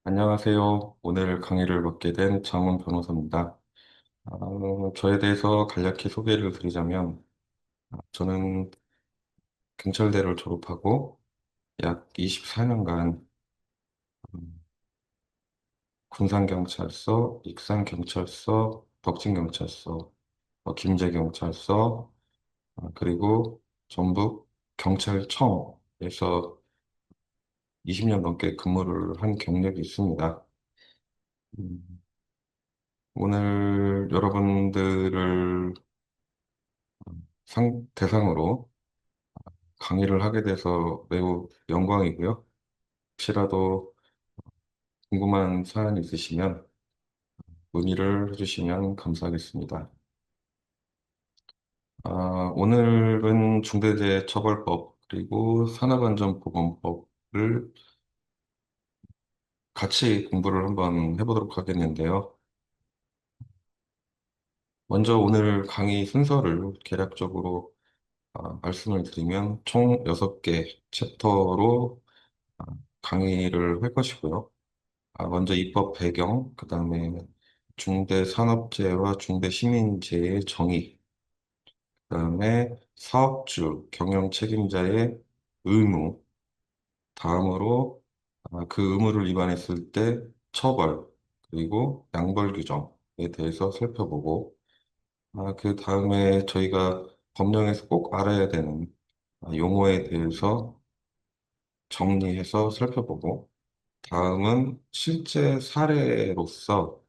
안녕하세요. 오늘 강의를 맡게 된 장훈 변호사입니다. 저에 대해서 간략히 소개를 드리자면, 저는 경찰대를 졸업하고 약 24년간 군산경찰서, 익산경찰서, 덕진경찰서, 김제경찰서, 그리고 전북 경찰청에서 20년 넘게 근무를 한 경력이 있습니다. 음, 오늘 여러분들을 대상으로 강의를 하게 돼서 매우 영광이고요. 혹시라도 궁금한 사연이 있으시면 문의를 해주시면 감사하겠습니다. 오늘은 중대재해처벌법 그리고 산업안전보건법을 같이 공부를 한번 해보도록 하겠는데요. 먼저 오늘 강의 순서를 개략적으로 말씀을 드리면 총 6개 챕터로 아, 강의를 할 것이고요. 먼저 입법 배경, 그 다음에 중대산업재해와 중대시민재해의 정의, 그 다음에 사업주, 경영 책임자의 의무, 다음으로 그 의무를 위반했을 때 처벌, 그리고 양벌 규정에 대해서 살펴보고, 그 다음에 저희가 법령에서 꼭 알아야 되는 용어에 대해서 정리해서 살펴보고, 다음은 실제 사례로서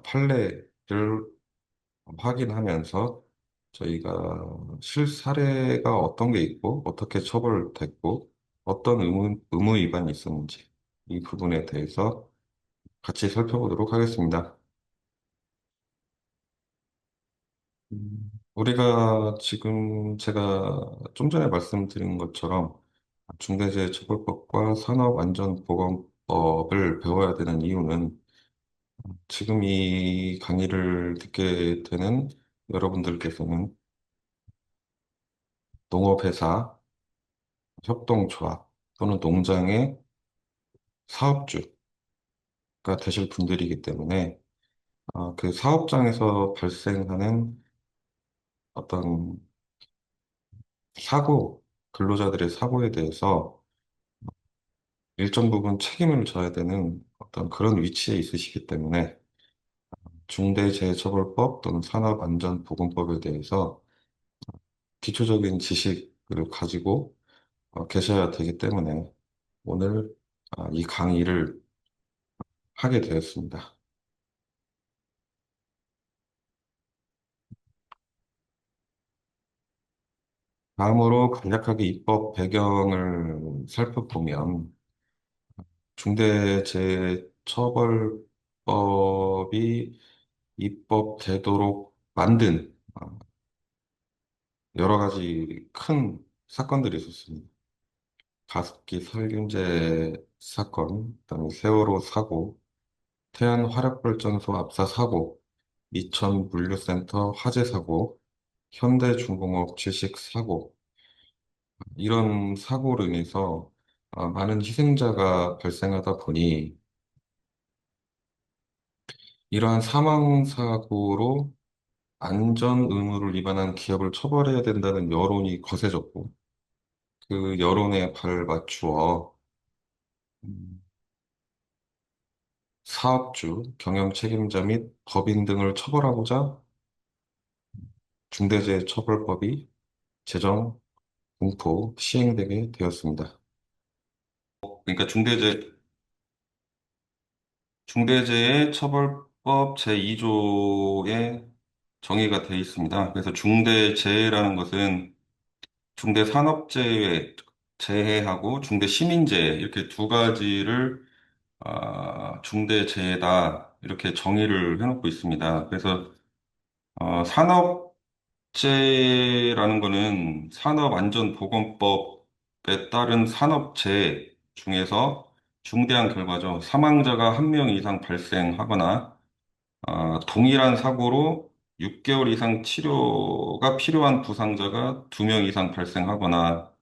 판례를 확인하면서 저희가 실사례가 어떤 게 있고 어떻게 처벌됐고 어떤 의무 위반이 있었는지 이 부분에 대해서 같이 살펴보도록 하겠습니다. 우리가 지금 제가 좀 전에 말씀드린 것처럼 중대재해처벌법과 산업안전보건법을 배워야 되는 이유는 지금 이 강의를 듣게 되는 여러분들께서는 농업회사, 협동조합 또는 농장의 사업주가 되실 분들이기 때문에 그 사업장에서 발생하는 어떤 사고, 근로자들의 사고에 대해서 일정 부분 책임을 져야 되는 어떤 그런 위치에 있으시기 때문에 중대재해처벌법 또는 산업안전보건법에 대해서 기초적인 지식을 가지고 계셔야 되기 때문에 오늘 이 강의를 하게 되었습니다. 다음으로 간략하게 입법 배경을 살펴보면 중대재해처벌법이 입법되도록 만든 여러 가지 큰 사건들이 있었습니다. 가습기 살균제 사건, 그다음에 세월호 사고, 태안 화력발전소 압사 사고, 이천 물류센터 화재 사고, 현대중공업 질식 사고, 이런 사고로 인해서 많은 희생자가 발생하다 보니 이러한 사망 사고로 안전 의무를 위반한 기업을 처벌해야 된다는 여론이 거세졌고 그 여론에 발맞추어 음, 사업주, 경영 책임자 및 법인 등을 처벌하고자 중대재해처벌법이 제정, 공포, 시행되게 되었습니다. 그러니까 중대재해처벌법 제2조에 정의가 되어 있습니다. 그래서 중대재해라는 것은 중대산업재해, 재해하고 중대시민재해 이렇게 두 가지를 중대재해다 이렇게 정의를 해놓고 있습니다. 그래서 산업재해라는 거는 산업안전보건법에 따른 산업재해 중에서 중대한 결과죠. 사망자가 한 명 이상 발생하거나 동일한 사고로 6개월 이상 치료가 필요한 부상자가 2명 이상 발생하거나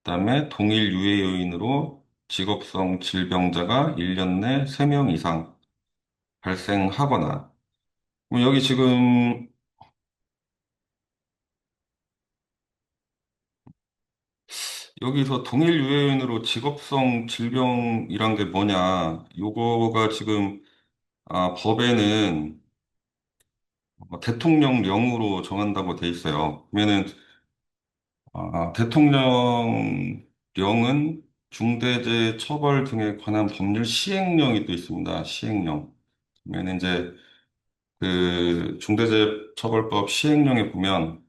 그다음에 동일 유해 요인으로 직업성 질병자가 1년 내 3명 이상 발생하거나 그럼 여기 지금 여기서 동일 유해인으로 직업성 질병이란 게 뭐냐? 요거가 지금 법에는 대통령령으로 정한다고 돼 있어요. 그러면은 대통령령은 중대재해 처벌 등에 관한 법률 시행령이 또 있습니다. 시행령. 그러면 이제 그 중대재해처벌법 시행령에 보면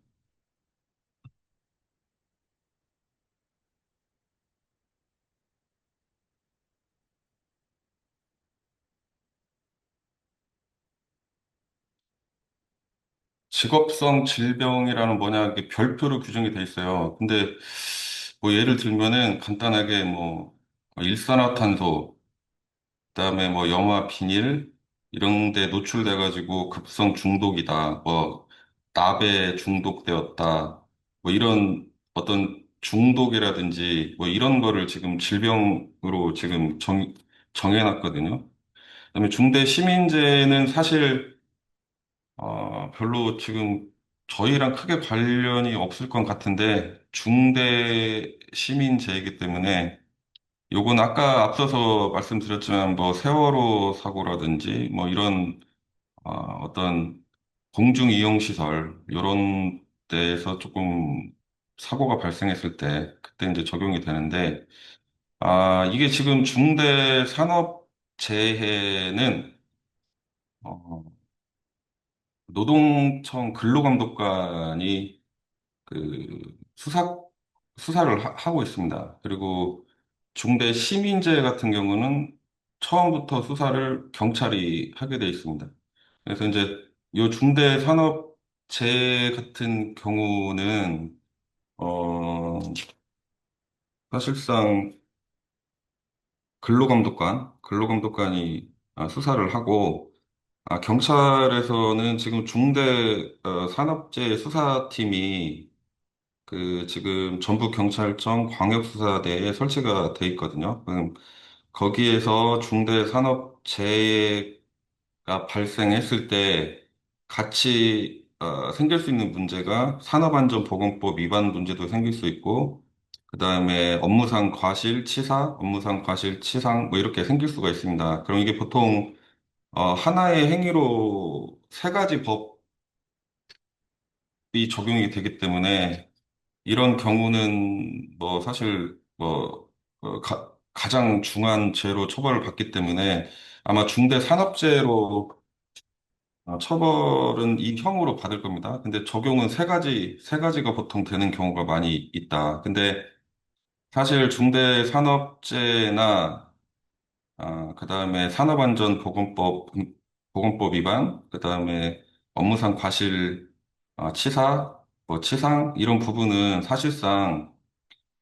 직업성 질병이라는 뭐냐, 이게 별표로 규정이 돼 있어요. 근데 뭐 예를 들면은 간단하게 뭐 일산화탄소, 그다음에 뭐 염화 비닐 이런 데 노출돼 가지고 급성 중독이다. 뭐 납에 중독되었다. 뭐 이런 어떤 중독이라든지 뭐 이런 거를 지금 질병으로 지금 정해놨거든요. 그다음에 중대 시민재해는 사실 별로 지금 저희랑 크게 관련이 없을 것 같은데 중대 시민재해이기 때문에 요건 아까 앞서서 말씀드렸지만 뭐 세월호 사고라든지 뭐 이런 어떤 공중 이용 시설 이런 데에서 조금 사고가 발생했을 때 그때 이제 적용이 되는데 이게 지금 중대 산업 재해는 어, 노동청 근로감독관이 수사를 하고 있습니다. 그리고 중대 시민재해 같은 경우는 처음부터 수사를 경찰이 하게 돼 있습니다. 그래서 이제 이 중대 산업재해 같은 경우는 사실상 근로감독관이 수사를 하고 경찰에서는 지금 중대 산업재해 수사팀이 지금 전북경찰청 광역수사대에 설치가 돼 있거든요. 거기에서 중대산업재해가 발생했을 때 같이 생길 수 있는 문제가 산업안전보건법 위반 문제도 생길 수 있고, 그 다음에 업무상 과실, 치상, 뭐 이렇게 생길 수가 있습니다. 그럼 이게 보통 하나의 행위로 세 가지 법이 적용이 되기 때문에 이런 경우는 뭐 사실 뭐 가장 중한 죄로 처벌을 받기 때문에 아마 중대산업재해로 처벌은 이 형으로 받을 겁니다. 근데 적용은 세 가지가 보통 되는 경우가 많이 있다. 근데 사실 중대산업재해나 그다음에 보건법 위반, 그다음에 업무상 과실, 치사, 뭐 치상 이런 부분은 사실상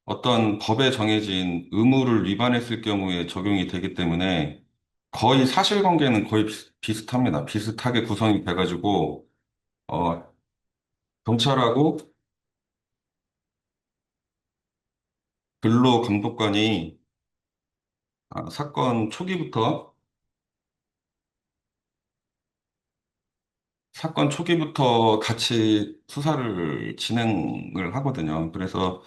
어떤 법에 정해진 의무를 위반했을 경우에 적용이 되기 때문에 거의 사실관계는 거의 비슷합니다. 비슷하게 구성이 돼가지고 어, 경찰하고 근로감독관이 사건 초기부터 같이 수사를 진행을 하거든요. 그래서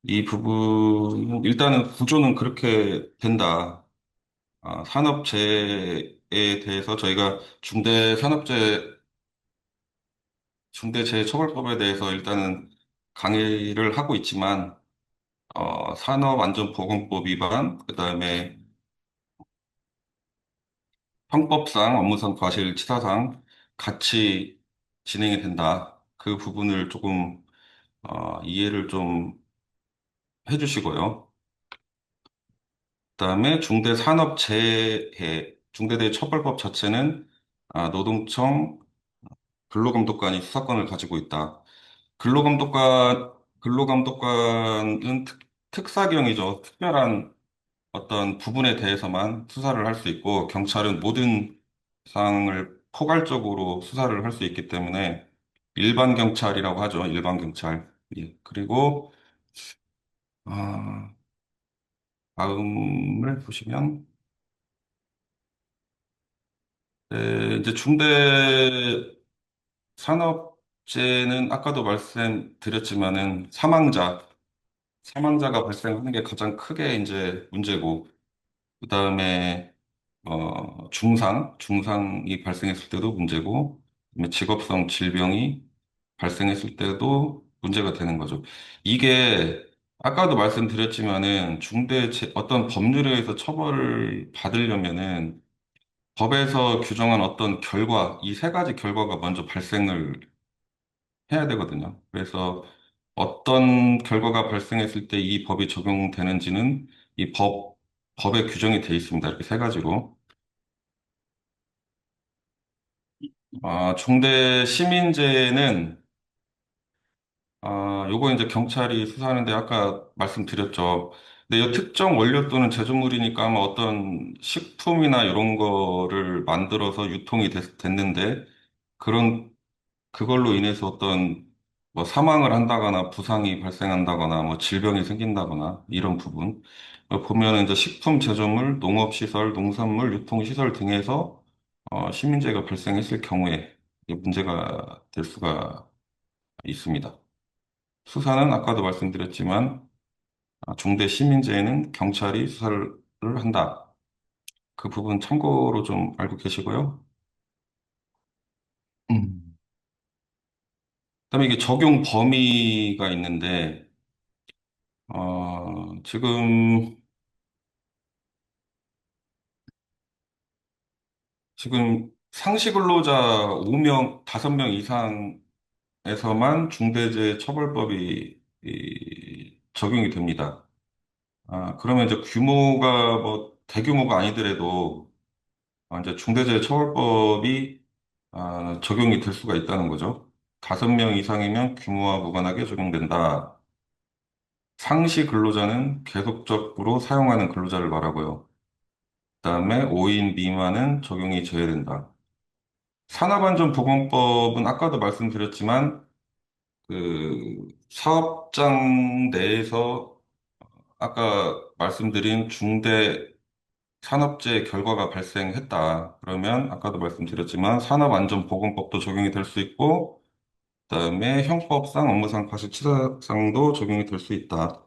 이 부분 일단은 구조는 그렇게 된다. 산업재해에 대해서 저희가 중대재해처벌법에 대해서 일단은 강의를 하고 있지만, 산업안전보건법 위반, 그다음에 형법상, 업무상 과실치사상 같이 진행이 된다. 그 부분을 조금, 이해를 좀 해주시고요. 그다음에 중대재해처벌법 자체는 노동청 근로감독관이 수사권을 가지고 있다. 근로감독관은 특사경이죠. 특별한 어떤 부분에 대해서만 수사를 할 수 있고, 경찰은 모든 사항을 포괄적으로 수사를 할 수 있기 때문에, 일반 경찰이라고 하죠. 일반 경찰. 예. 그리고, 아, 다음을 보시면, 이제 중대 산업재해는 아까도 말씀드렸지만은 사망자가 발생하는 게 가장 크게 이제 문제고, 그 다음에 중상이 발생했을 때도 문제고, 그다음에 직업성 질병이 발생했을 때도 문제가 되는 거죠. 이게 아까도 말씀드렸지만은 어떤 법률에 의해서 처벌을 받으려면은 법에서 규정한 어떤 이 세 가지 결과가 먼저 발생을 해야 되거든요. 그래서 어떤 결과가 발생했을 때 이 법이 적용되는지는 이 법에 규정이 돼 있습니다. 이렇게 세 가지로. 중대 시민재해는, 요거 이제 경찰이 수사하는데 아까 말씀드렸죠. 근데 이 특정 원료 또는 제조물이니까 아마 어떤 식품이나 이런 거를 만들어서 됐는데, 그런, 그걸로 인해서 어떤 뭐 사망을 한다거나 부상이 발생한다거나 뭐 질병이 생긴다거나 이런 부분. 보면 이제 식품 제조물, 농업시설, 농산물, 유통시설 등에서 시민재해가 발생했을 경우에 이게 문제가 될 수가 있습니다. 수사는 아까도 말씀드렸지만 중대 시민재해는 경찰이 수사를 한다. 그 부분 참고로 좀 알고 계시고요. 음. 그다음에 이게 적용 범위가 있는데 지금 상시 근로자 5명, 5명 이상에서만 중대재해처벌법이 적용이 됩니다. 그러면 이제 규모가 뭐 대규모가 아니더라도 이제 중대재해처벌법이 적용이 될 수가 있다는 거죠. 5명 이상이면 규모와 무관하게 적용된다. 상시 근로자는 계속적으로 사용하는 근로자를 말하고요. 그다음에 5인 미만은 적용이 제외된다. 산업안전보건법은 아까도 말씀드렸지만 그 사업장 내에서 아까 말씀드린 중대 산업재해 결과가 발생했다. 그러면 아까도 말씀드렸지만 산업안전보건법도 적용이 될 수 있고, 그다음에 형법상 업무상 과실치사상도 적용이 될 수 있다.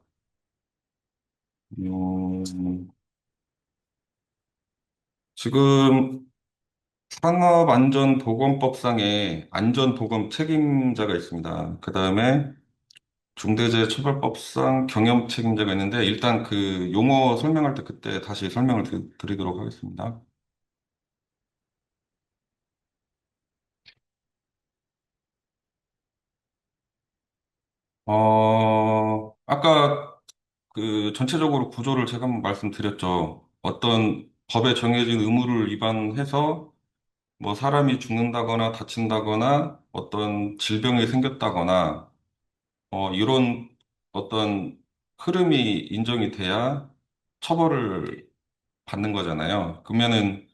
음, 지금 산업안전보건법상에 안전보건 책임자가 있습니다. 그다음에 중대재해처벌법상 경영 책임자가 있는데 일단 그 용어 설명할 때 그때 다시 설명을 드리도록 하겠습니다. 아까 그 전체적으로 구조를 제가 한번 말씀드렸죠. 어떤 법에 정해진 의무를 위반해서 뭐 사람이 죽는다거나 다친다거나 어떤 질병이 생겼다거나 이런 어떤 흐름이 인정이 돼야 처벌을 받는 거잖아요. 그러면은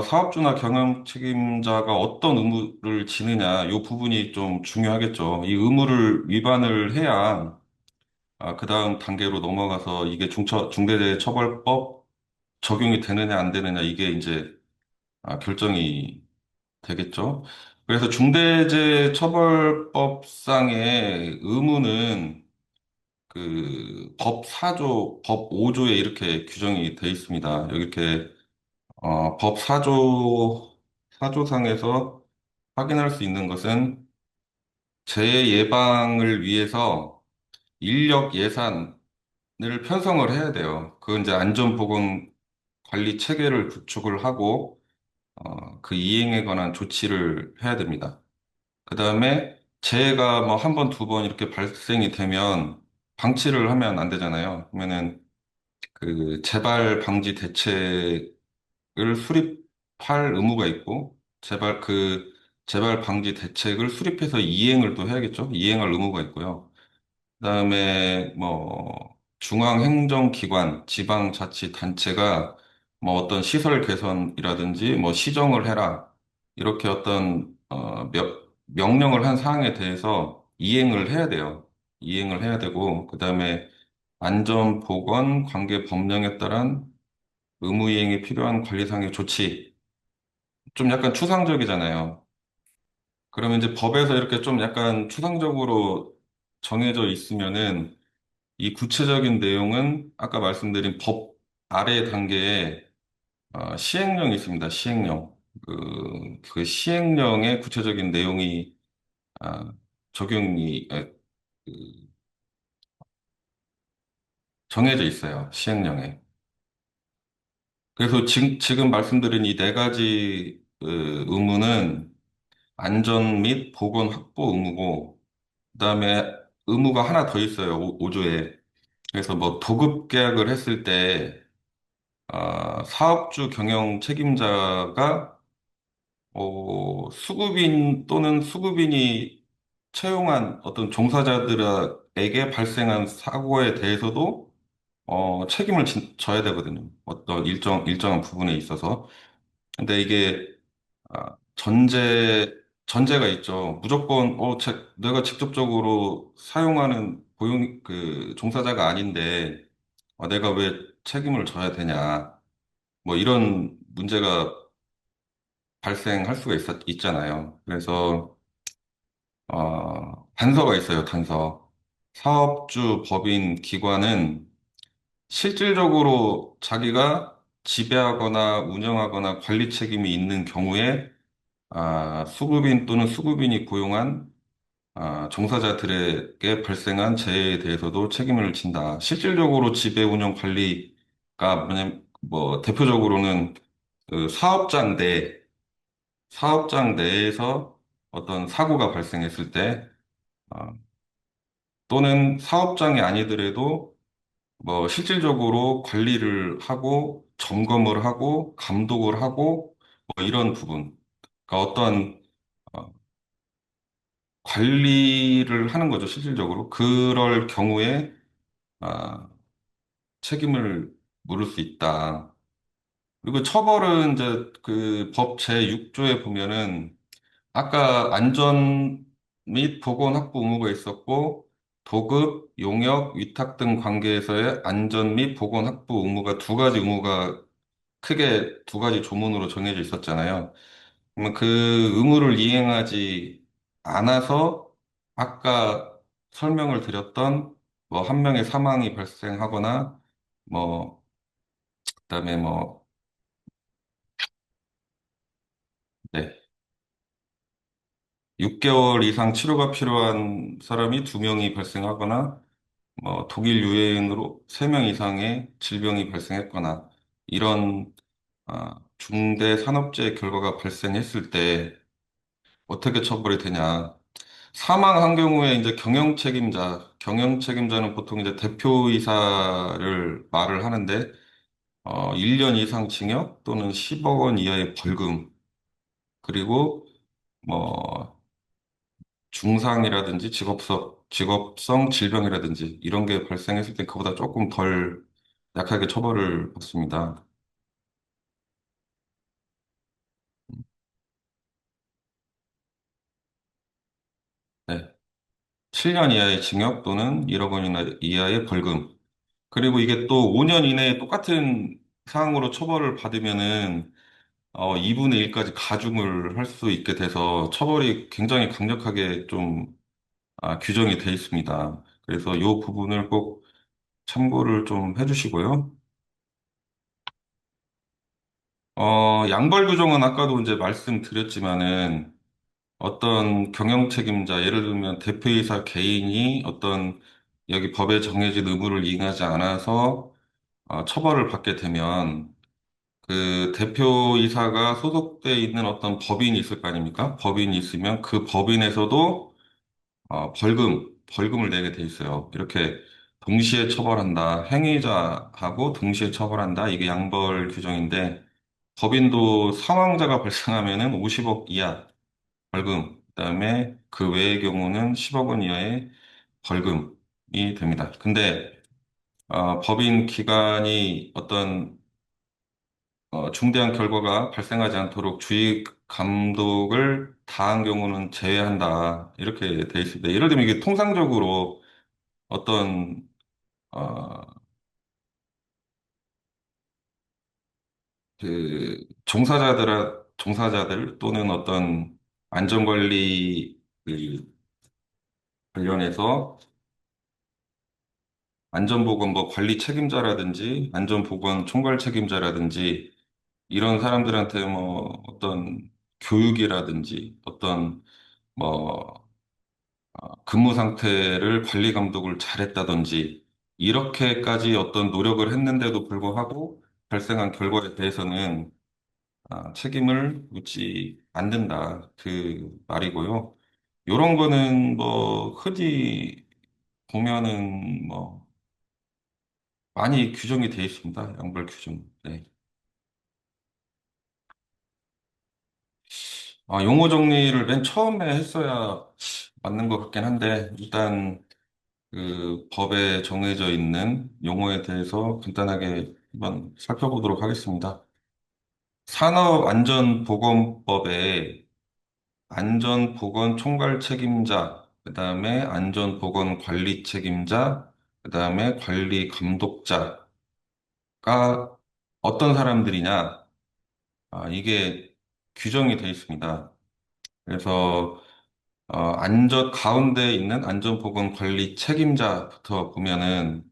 사업주나 경영 책임자가 어떤 의무를 지느냐, 이 부분이 좀 중요하겠죠. 이 의무를 위반을 해야 그 다음 단계로 넘어가서 이게 중대재해처벌법 적용이 되느냐 안 되느냐 이게 이제 결정이 되겠죠. 그래서 중대재해처벌법상의 의무는 그 법 5조에 이렇게 규정이 돼 있습니다. 여기 이렇게 법 4조상에서 확인할 수 있는 것은 재해 예방을 위해서 인력 예산을 편성을 해야 돼요. 그 이제 안전보건 관리 체계를 구축을 하고 그 이행에 관한 조치를 해야 됩니다. 그 다음에 재해가 뭐 한 번, 두 번 이렇게 발생이 되면 방치를 하면 안 되잖아요. 그러면은 그 재발 방지 대책을 수립할 의무가 있고, 재발 방지 대책을 수립해서 이행을 또 해야겠죠. 이행할 의무가 있고요. 그다음에 뭐 중앙행정기관, 지방자치단체가 뭐 어떤 시설 개선이라든지 뭐 시정을 해라 이렇게 어떤 명령을 한 사항에 대해서 이행을 해야 돼요. 이행을 해야 되고 그다음에 안전 보건 관계 법령에 따른 의무 이행에 필요한 관리상의 조치 좀 약간 추상적이잖아요. 그러면 이제 법에서 이렇게 좀 약간 추상적으로 정해져 있으면은 이 구체적인 내용은 아까 말씀드린 법 아래 단계에 시행령이 있습니다. 시행령. 그 시행령의 구체적인 내용이 아, 적용이 그 정해져 있어요. 시행령에. 그래서 지금 말씀드린 이 네 가지 의무는 안전 및 보건 확보 의무고, 그다음에 의무가 하나 더 있어요. 5조에. 그래서 뭐 도급 계약을 했을 때 사업주 경영 책임자가 수급인 또는 수급인이 채용한 어떤 종사자들에게 발생한 사고에 대해서도 책임을 져야 되거든요. 어떤 일정한 부분에 있어서. 근데 이게 전제가 있죠. 무조건 내가 직접적으로 사용하는 종사자가 아닌데 내가 왜 책임을 져야 되냐. 뭐 이런 문제가 발생할 수가 있잖아요. 그래서, 단서가 있어요, 단서. 사업주, 법인, 기관은 실질적으로 자기가 지배하거나 운영하거나 관리 책임이 있는 경우에, 수급인 또는 수급인이 고용한, 종사자들에게 발생한 재해에 대해서도 책임을 진다. 실질적으로 지배, 운영, 관리가 뭐, 대표적으로는 그 사업장 내에서 어떤 사고가 발생했을 때, 어, 또는 사업장이 아니더라도 뭐 실질적으로 관리를 하고 점검을 하고 감독을 하고 뭐 이런 부분, 그러니까 어떤 어, 관리를 하는 거죠, 실질적으로. 그럴 경우에 아, 책임을 물을 수 있다. 그리고 처벌은 이제 그 법 제6조에 보면은 아까 안전 및 보건 확보 의무가 있었고, 도급, 용역, 위탁 등 관계에서의 안전 및 보건 확보 의무가 두 가지 의무가 크게 두 가지 조문으로 정해져 있었잖아요. 그러면 그 의무를 이행하지 않아서 아까 설명을 드렸던 뭐 한 명의 사망이 발생하거나 뭐 그다음에 뭐 네. 6개월 이상 치료가 필요한 사람이 두 명이 발생하거나 뭐 독일 유해인으로 3명 이상의 질병이 발생했거나 이런 중대 산업재해 결과가 발생했을 때 어떻게 처벌이 되냐. 사망한 경우에 이제 경영 책임자는 보통 이제 대표이사를 말을 하는데 1년 이상 징역 또는 10억 원 이하의 벌금 그리고 뭐 중상이라든지 직업성 질병이라든지 이런 게 발생했을 때 그보다 조금 덜 약하게 처벌을 받습니다. 네. 7년 이하의 징역 또는 1억 원 이하의 벌금. 그리고 이게 또 5년 이내에 똑같은 사항으로 처벌을 받으면은 2분의 1까지 가중을 할 수 있게 돼서 처벌이 굉장히 강력하게 좀 규정이 돼 있습니다. 그래서 이 부분을 꼭 참고를 좀 해주시고요. 양벌 규정은 아까도 이제 말씀드렸지만은 어떤 경영 책임자, 예를 들면 대표이사 개인이 어떤 여기 법에 정해진 의무를 이행하지 않아서 처벌을 받게 되면 그 대표이사가 소속돼 있는 어떤 법인이 있을 거 아닙니까? 법인이 있으면 그 법인에서도 벌금을 내게 돼 있어요. 이렇게 동시에 처벌한다. 행위자하고 동시에 처벌한다. 이게 양벌 규정인데 법인도 사망자가 발생하면은 50억 이하 벌금, 그다음에 그 외의 경우는 10억 원 이하의 벌금이 됩니다. 근데 법인 기관이 어떤 중대한 결과가 발생하지 않도록 주의 감독을 다한 경우는 제외한다. 이렇게 돼 있습니다. 예를 들면 이게 통상적으로 어떤 어, 그 종사자들 또는 어떤 안전관리 그 관련해서 안전보건법 관리 책임자라든지 안전보건 총괄 책임자라든지 이런 사람들한테 뭐 어떤 교육이라든지 어떤 뭐 근무 상태를 관리 감독을 잘했다든지 이렇게까지 어떤 노력을 했는데도 불구하고 발생한 결과에 대해서는 책임을 묻지 않는다. 그 말이고요. 요런 거는 뭐 흔히 보면은 뭐 많이 규정이 되어 있습니다. 양벌 규정. 네. 용어 정리를 맨 처음에 했어야 맞는 것 같긴 한데 일단 그 법에 정해져 있는 용어에 대해서 간단하게 한번 살펴보도록 하겠습니다. 산업안전보건법에 안전보건 총괄 책임자, 그 다음에 안전보건 관리 책임자, 그 다음에 관리 감독자가 어떤 사람들이냐, 이게 규정이 되어 있습니다. 그래서 가운데 있는 안전보건 관리 책임자부터 보면은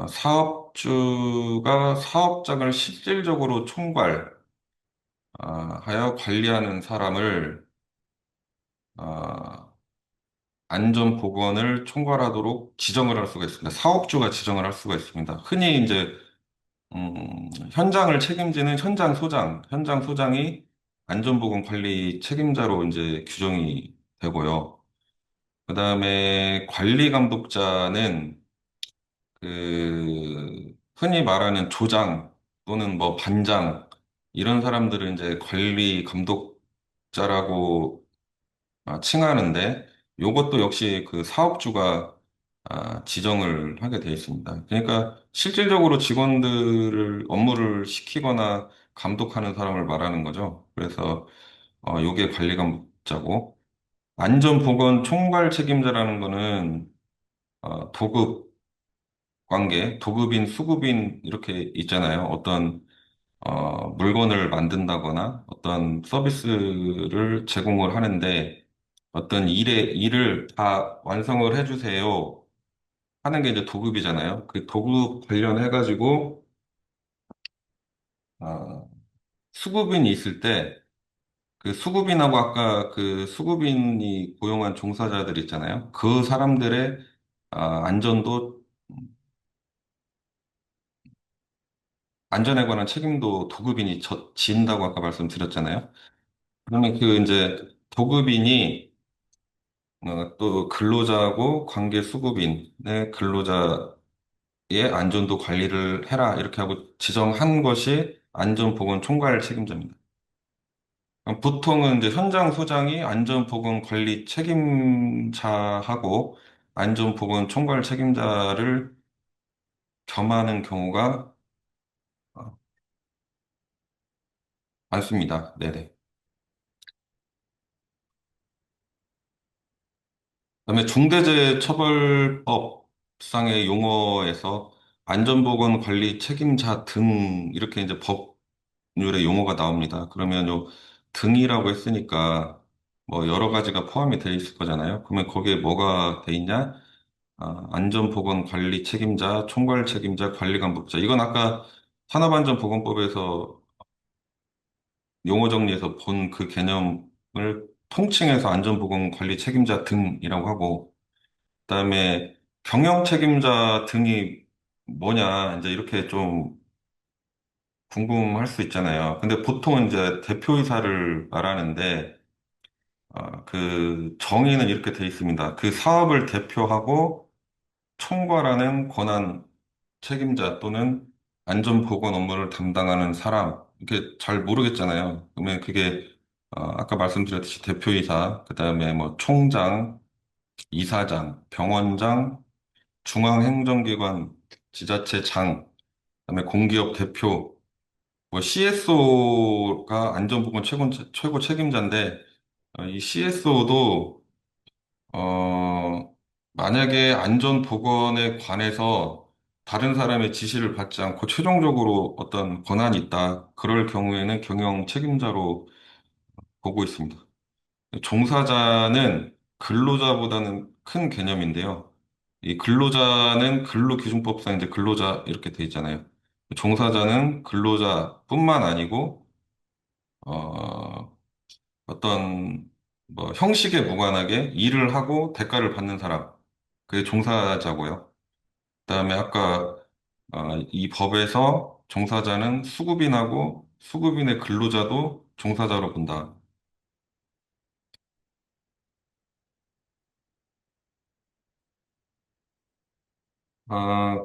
사업주가 사업장을 실질적으로 하여 관리하는 사람을 아, 안전보건을 총괄하도록 지정을 할 수가 있습니다. 사업주가 지정을 할 수가 있습니다. 흔히 이제 현장을 책임지는 현장 소장이 안전보건 관리 책임자로 이제 규정이 되고요. 그다음에 관리 감독자는 그 흔히 말하는 조장 또는 뭐 반장 이런 사람들은 이제 관리 감독자라고 칭하는데 이것도 역시 그 사업주가 지정을 하게 되어 있습니다. 그러니까 실질적으로 직원들을 업무를 시키거나 감독하는 사람을 말하는 거죠. 그래서 요게 관리 감독자고 안전보건 총괄 책임자라는 거는 도급 관계, 도급인, 수급인 이렇게 있잖아요. 어떤 물건을 만든다거나 어떤 서비스를 제공을 하는데 어떤 일을 다 완성을 해주세요 하는 게 이제 도급이잖아요. 그 도급 관련해가지고 어, 수급인이 있을 때 그 수급인하고 아까 그 수급인이 고용한 종사자들 있잖아요. 그 사람들의 안전도 안전에 관한 책임도 도급인이 진다고 아까 말씀드렸잖아요. 그러면 그 이제 도급인이 또 근로자하고 관계 수급인의 근로자의 안전도 관리를 해라 이렇게 하고 지정한 것이 안전보건 총괄 책임자입니다. 그럼 보통은 이제 현장 소장이 안전보건 관리 책임자하고 안전보건 총괄 책임자를 겸하는 경우가 어, 많습니다. 네네. 그다음에 중대재해처벌법상의 용어에서 안전보건 관리 책임자 등 이렇게 이제 법률의 용어가 나옵니다. 그러면 요 등이라고 했으니까 뭐 여러 가지가 포함이 되어 있을 거잖아요. 그러면 거기에 뭐가 돼 있냐? 안전보건 관리 책임자, 총괄 책임자, 관리감독자. 이건 아까 산업안전보건법에서 용어 정리해서 본 그 개념을 통칭해서 안전보건 관리 책임자 등이라고 하고 그다음에 경영 책임자 등이 뭐냐, 이제 이렇게 좀 궁금할 수 있잖아요. 근데 보통은 이제 대표이사를 말하는데, 그 정의는 이렇게 돼 있습니다. 그 사업을 대표하고 총괄하는 권한 책임자 또는 안전보건 업무를 담당하는 사람, 이렇게 잘 모르겠잖아요. 그러면 그게 아까 말씀드렸듯이 대표이사, 그다음에 뭐 총장, 이사장, 병원장, 중앙행정기관, 지자체장, 그다음에 공기업 대표, 뭐 CSO가 안전보건 최고 책임자인데 이 CSO도 만약에 안전보건에 관해서 다른 사람의 지시를 받지 않고 최종적으로 어떤 권한이 있다. 그럴 경우에는 경영 책임자로 보고 있습니다. 종사자는 근로자보다는 큰 개념인데요. 이 근로자는 근로기준법상 이제 근로자 이렇게 돼 있잖아요. 종사자는 근로자뿐만 아니고 어, 어떤 뭐 형식에 무관하게 일을 하고 대가를 받는 사람, 그게 종사자고요. 그다음에 아까 이 법에서 종사자는 수급인하고 수급인의 근로자도 종사자로 본다.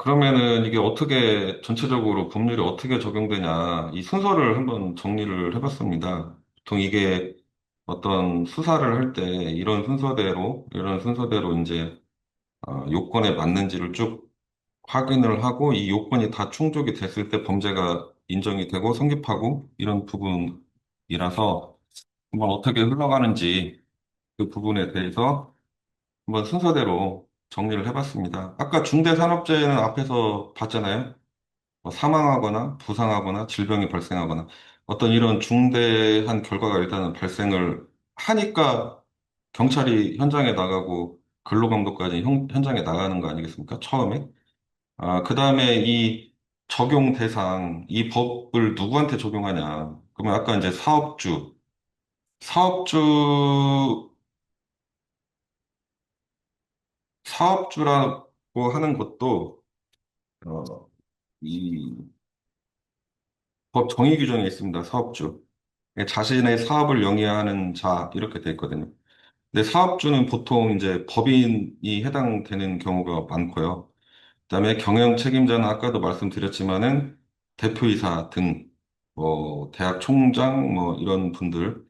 그러면은 이게 어떻게 전체적으로 법률이 어떻게 적용되냐, 이 순서를 한번 정리를 해봤습니다. 보통 이게 어떤 수사를 할 때 이런 순서대로 이제 요건에 맞는지를 쭉 확인을 하고 이 요건이 다 충족이 됐을 때 범죄가 인정이 되고 성립하고 이런 부분이라서 한번 어떻게 흘러가는지 그 부분에 대해서 한번 순서대로 정리를 해봤습니다. 아까 중대산업재해는 앞에서 봤잖아요. 뭐 사망하거나 부상하거나 질병이 발생하거나 어떤 이런 중대한 결과가 일단은 발생을 하니까 경찰이 현장에 나가고 근로감독까지 현장에 나가는 거 아니겠습니까? 처음에. 그 다음에 이 적용 대상, 이 법을 누구한테 적용하냐. 그러면 아까 이제 사업주, 사업주라고 하는 것도, 어, 이 법 정의 규정에 있습니다. 사업주. 자신의 사업을 영위하는 자, 이렇게 돼 있거든요. 근데 사업주는 보통 이제 법인이 해당되는 경우가 많고요. 그다음에 경영 책임자는 아까도 말씀드렸지만은 대표이사 등, 뭐, 대학 총장, 뭐, 이런 분들,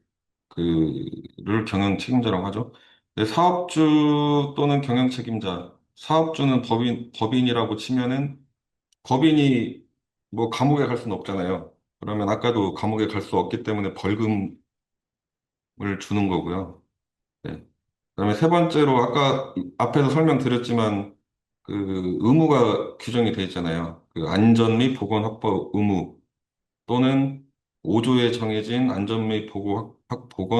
그를 경영 책임자라고 하죠. 근데 사업주 또는 경영 책임자, 사업주는 법인이라고 치면은 법인이 뭐 감옥에 갈 수는 없잖아요. 그러면 아까도 감옥에 갈 수 없기 때문에 벌금을 주는 거고요. 네. 그다음에 세 번째로 아까 앞에서 설명드렸지만 그 의무가 규정이 돼 있잖아요. 그 안전 및 보건 확보 의무 또는 5조에 정해진 안전 및 보건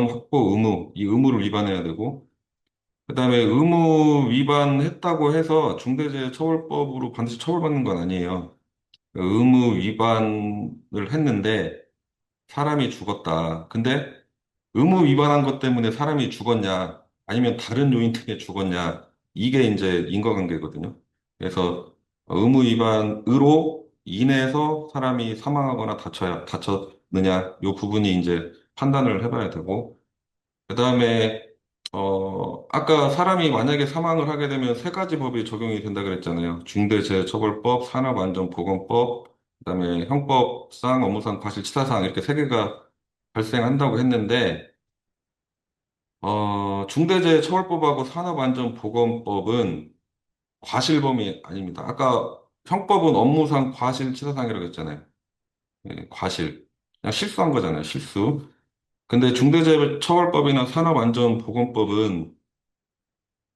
확보 의무, 이 의무를 위반해야 되고 그다음에 의무 위반했다고 해서 중대재해처벌법으로 반드시 처벌받는 건 아니에요. 의무 위반을 했는데 사람이 죽었다. 근데 의무 위반한 것 때문에 사람이 죽었냐, 아니면 다른 요인 때문에 죽었냐, 이게 이제 인과관계거든요. 그래서 의무 위반으로 인해서 사람이 사망하거나 다쳤느냐, 이 부분이 이제 판단을 해봐야 되고, 그 다음에, 아까 사람이 만약에 사망을 하게 되면 세 가지 법이 적용이 된다 그랬잖아요. 중대재해처벌법, 산업안전보건법, 그 다음에 형법상, 업무상, 과실치사상 이렇게 세 개가 발생한다고 했는데, 중대재해처벌법하고 산업안전보건법은 과실범위 아닙니다. 아까 형법은 업무상 과실치사상이라고 했잖아요. 예, 과실. 그냥 실수한 거잖아요, 실수. 근데 중대재해처벌법이나 산업안전보건법은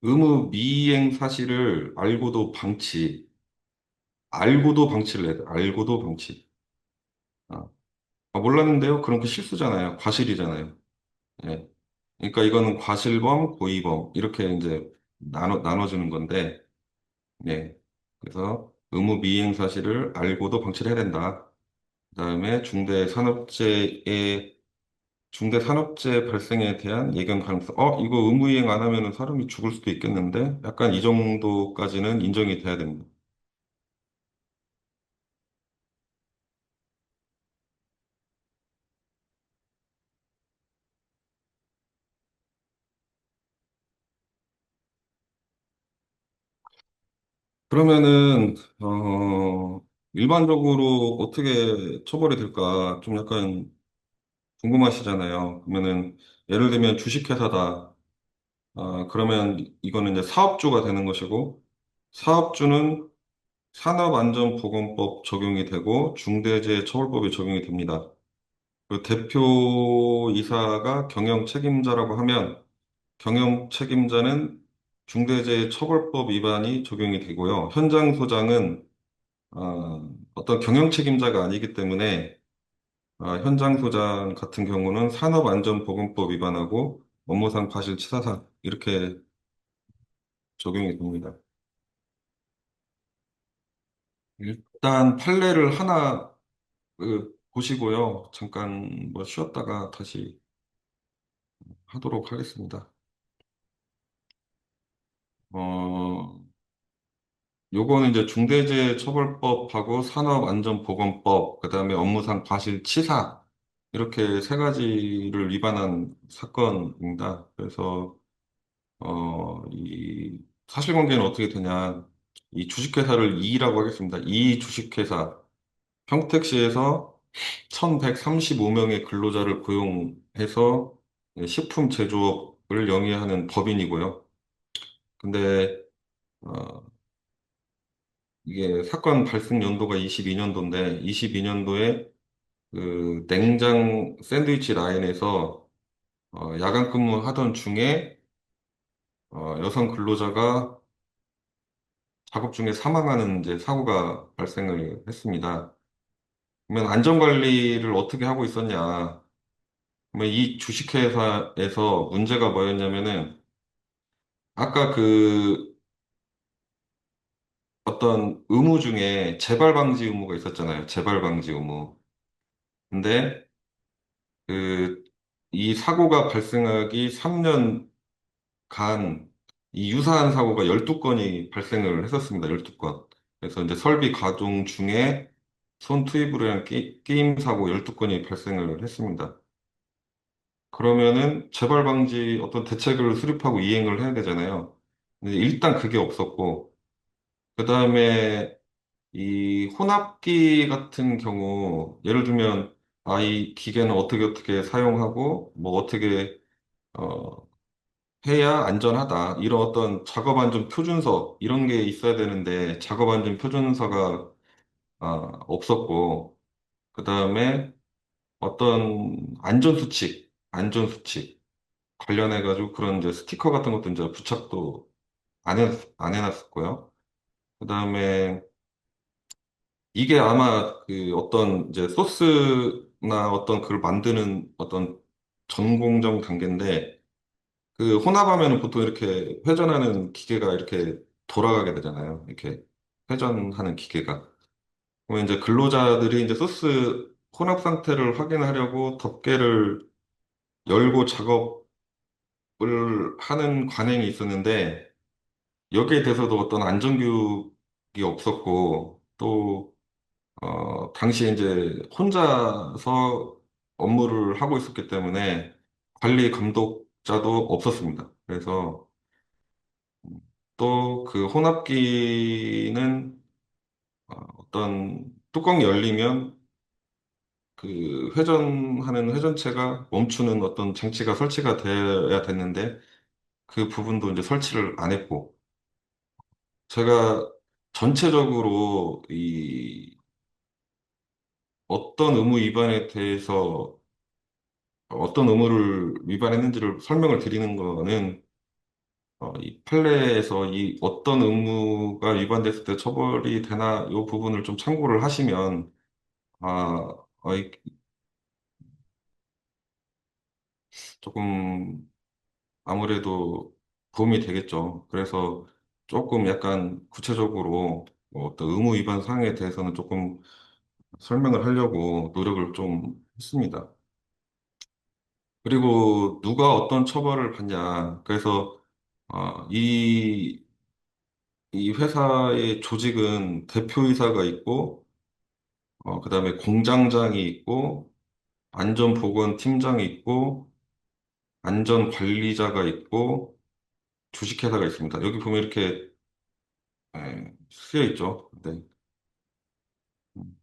의무 미이행 사실을 알고도 방치를 해야 돼. 알고도 방치. 아, 몰랐는데요? 그럼 그 실수잖아요. 과실이잖아요. 예. 그러니까 이거는 과실범, 고의범 이렇게 이제 나눠주는 건데, 네. 그래서 의무 미이행 사실을 알고도 방치를 해야 된다. 그다음에 중대산업재해 발생에 대한 예견 가능성. 이거 의무 이행 안 하면은 사람이 죽을 수도 있겠는데? 약간 이 정도까지는 인정이 돼야 됩니다. 그러면은, 일반적으로 어떻게 처벌이 될까? 좀 약간 궁금하시잖아요. 그러면은 예를 들면 주식회사다. 그러면 이거는 이제 사업주가 되는 것이고, 사업주는 산업안전보건법 적용이 되고 중대재해처벌법이 적용이 됩니다. 그 대표이사가 경영 책임자라고 하면 경영 책임자는 중대재해처벌법 위반이 적용이 되고요. 현장 소장은 어떤 경영 책임자가 아니기 때문에 현장 소장 같은 경우는 산업안전보건법 위반하고 업무상 과실치사상 이렇게 적용이 됩니다. 일단 판례를 하나 보시고요. 잠깐 뭐 쉬었다가 다시 하도록 하겠습니다. 어, 요거는 이제 중대재해처벌법하고 산업안전보건법, 그다음에 업무상 과실치사 이렇게 세 가지를 위반한 사건입니다. 그래서 이 사실관계는 어떻게 되냐? 이 주식회사를 이라고 하겠습니다. 이 주식회사 평택시에서 1135명의 근로자를 고용해서 식품 제조업을 영위하는 법인이고요. 근데 어, 이게 사건 발생 연도가 22년도인데 22년도에 그 냉장 샌드위치 라인에서 야간 근무하던 중에 여성 근로자가 작업 중에 사망하는 이제 사고가 발생을 했습니다. 그러면 안전관리를 어떻게 하고 있었냐? 그러면 이 주식회사에서 문제가 뭐였냐면은 아까 그 어떤 의무 중에 재발 방지 의무가 있었잖아요. 재발 방지 의무. 근데 그 이 사고가 발생하기 3년간 이 유사한 사고가 12건이 발생을 했었습니다. 12건. 그래서 이제 설비 가동 중에 손 투입으로 인한 끼임 사고 12건이 발생을 했습니다. 그러면은 재발 방지 어떤 대책을 수립하고 이행을 해야 되잖아요. 근데 일단 그게 없었고, 그 다음에 이 혼합기 같은 경우, 예를 들면, 이 기계는 어떻게 사용하고, 뭐 어떻게, 어, 해야 안전하다. 이런 어떤 작업 안전 표준서, 이런 게 있어야 되는데, 작업 안전 표준서가, 없었고, 그 다음에 어떤 안전수칙 관련해가지고 그런 이제 스티커 같은 것도 이제 부착도 안 해놨었고요. 그 다음에 이게 아마 그 어떤 이제 소스나 어떤 그걸 만드는 어떤 전공정 단계인데 그 혼합하면은 보통 이렇게 회전하는 기계가 이렇게 돌아가게 되잖아요. 이렇게 회전하는 기계가. 그러면 이제 근로자들이 이제 소스 혼합 상태를 확인하려고 덮개를 열고 작업을 하는 관행이 있었는데 여기에 대해서도 어떤 안전교육이 없었고 또 당시에 이제 혼자서 업무를 하고 있었기 때문에 관리 감독자도 없었습니다. 그래서 또 그 혼합기는 어떤 뚜껑이 열리면 그 회전하는 회전체가 멈추는 어떤 장치가 설치가 되어야 됐는데 그 부분도 이제 설치를 안 했고 제가 전체적으로 이 어떤 의무 위반에 대해서 어떤 의무를 위반했는지를 설명을 드리는 거는 이 판례에서 이 어떤 의무가 위반됐을 때 처벌이 되나 이 부분을 좀 참고를 하시면 아, 이 조금 아무래도 도움이 되겠죠. 그래서 조금 약간 구체적으로 뭐 어떤 의무 위반 사항에 대해서는 조금 설명을 하려고 노력을 좀 했습니다. 그리고 누가 어떤 처벌을 받냐. 그래서 이 회사의 조직은 대표이사가 있고, 그다음에 공장장이 있고, 안전보건팀장이 있고, 안전관리자가 있고, 주식회사가 있습니다. 여기 보면 이렇게 쓰여 있죠. 네. 음.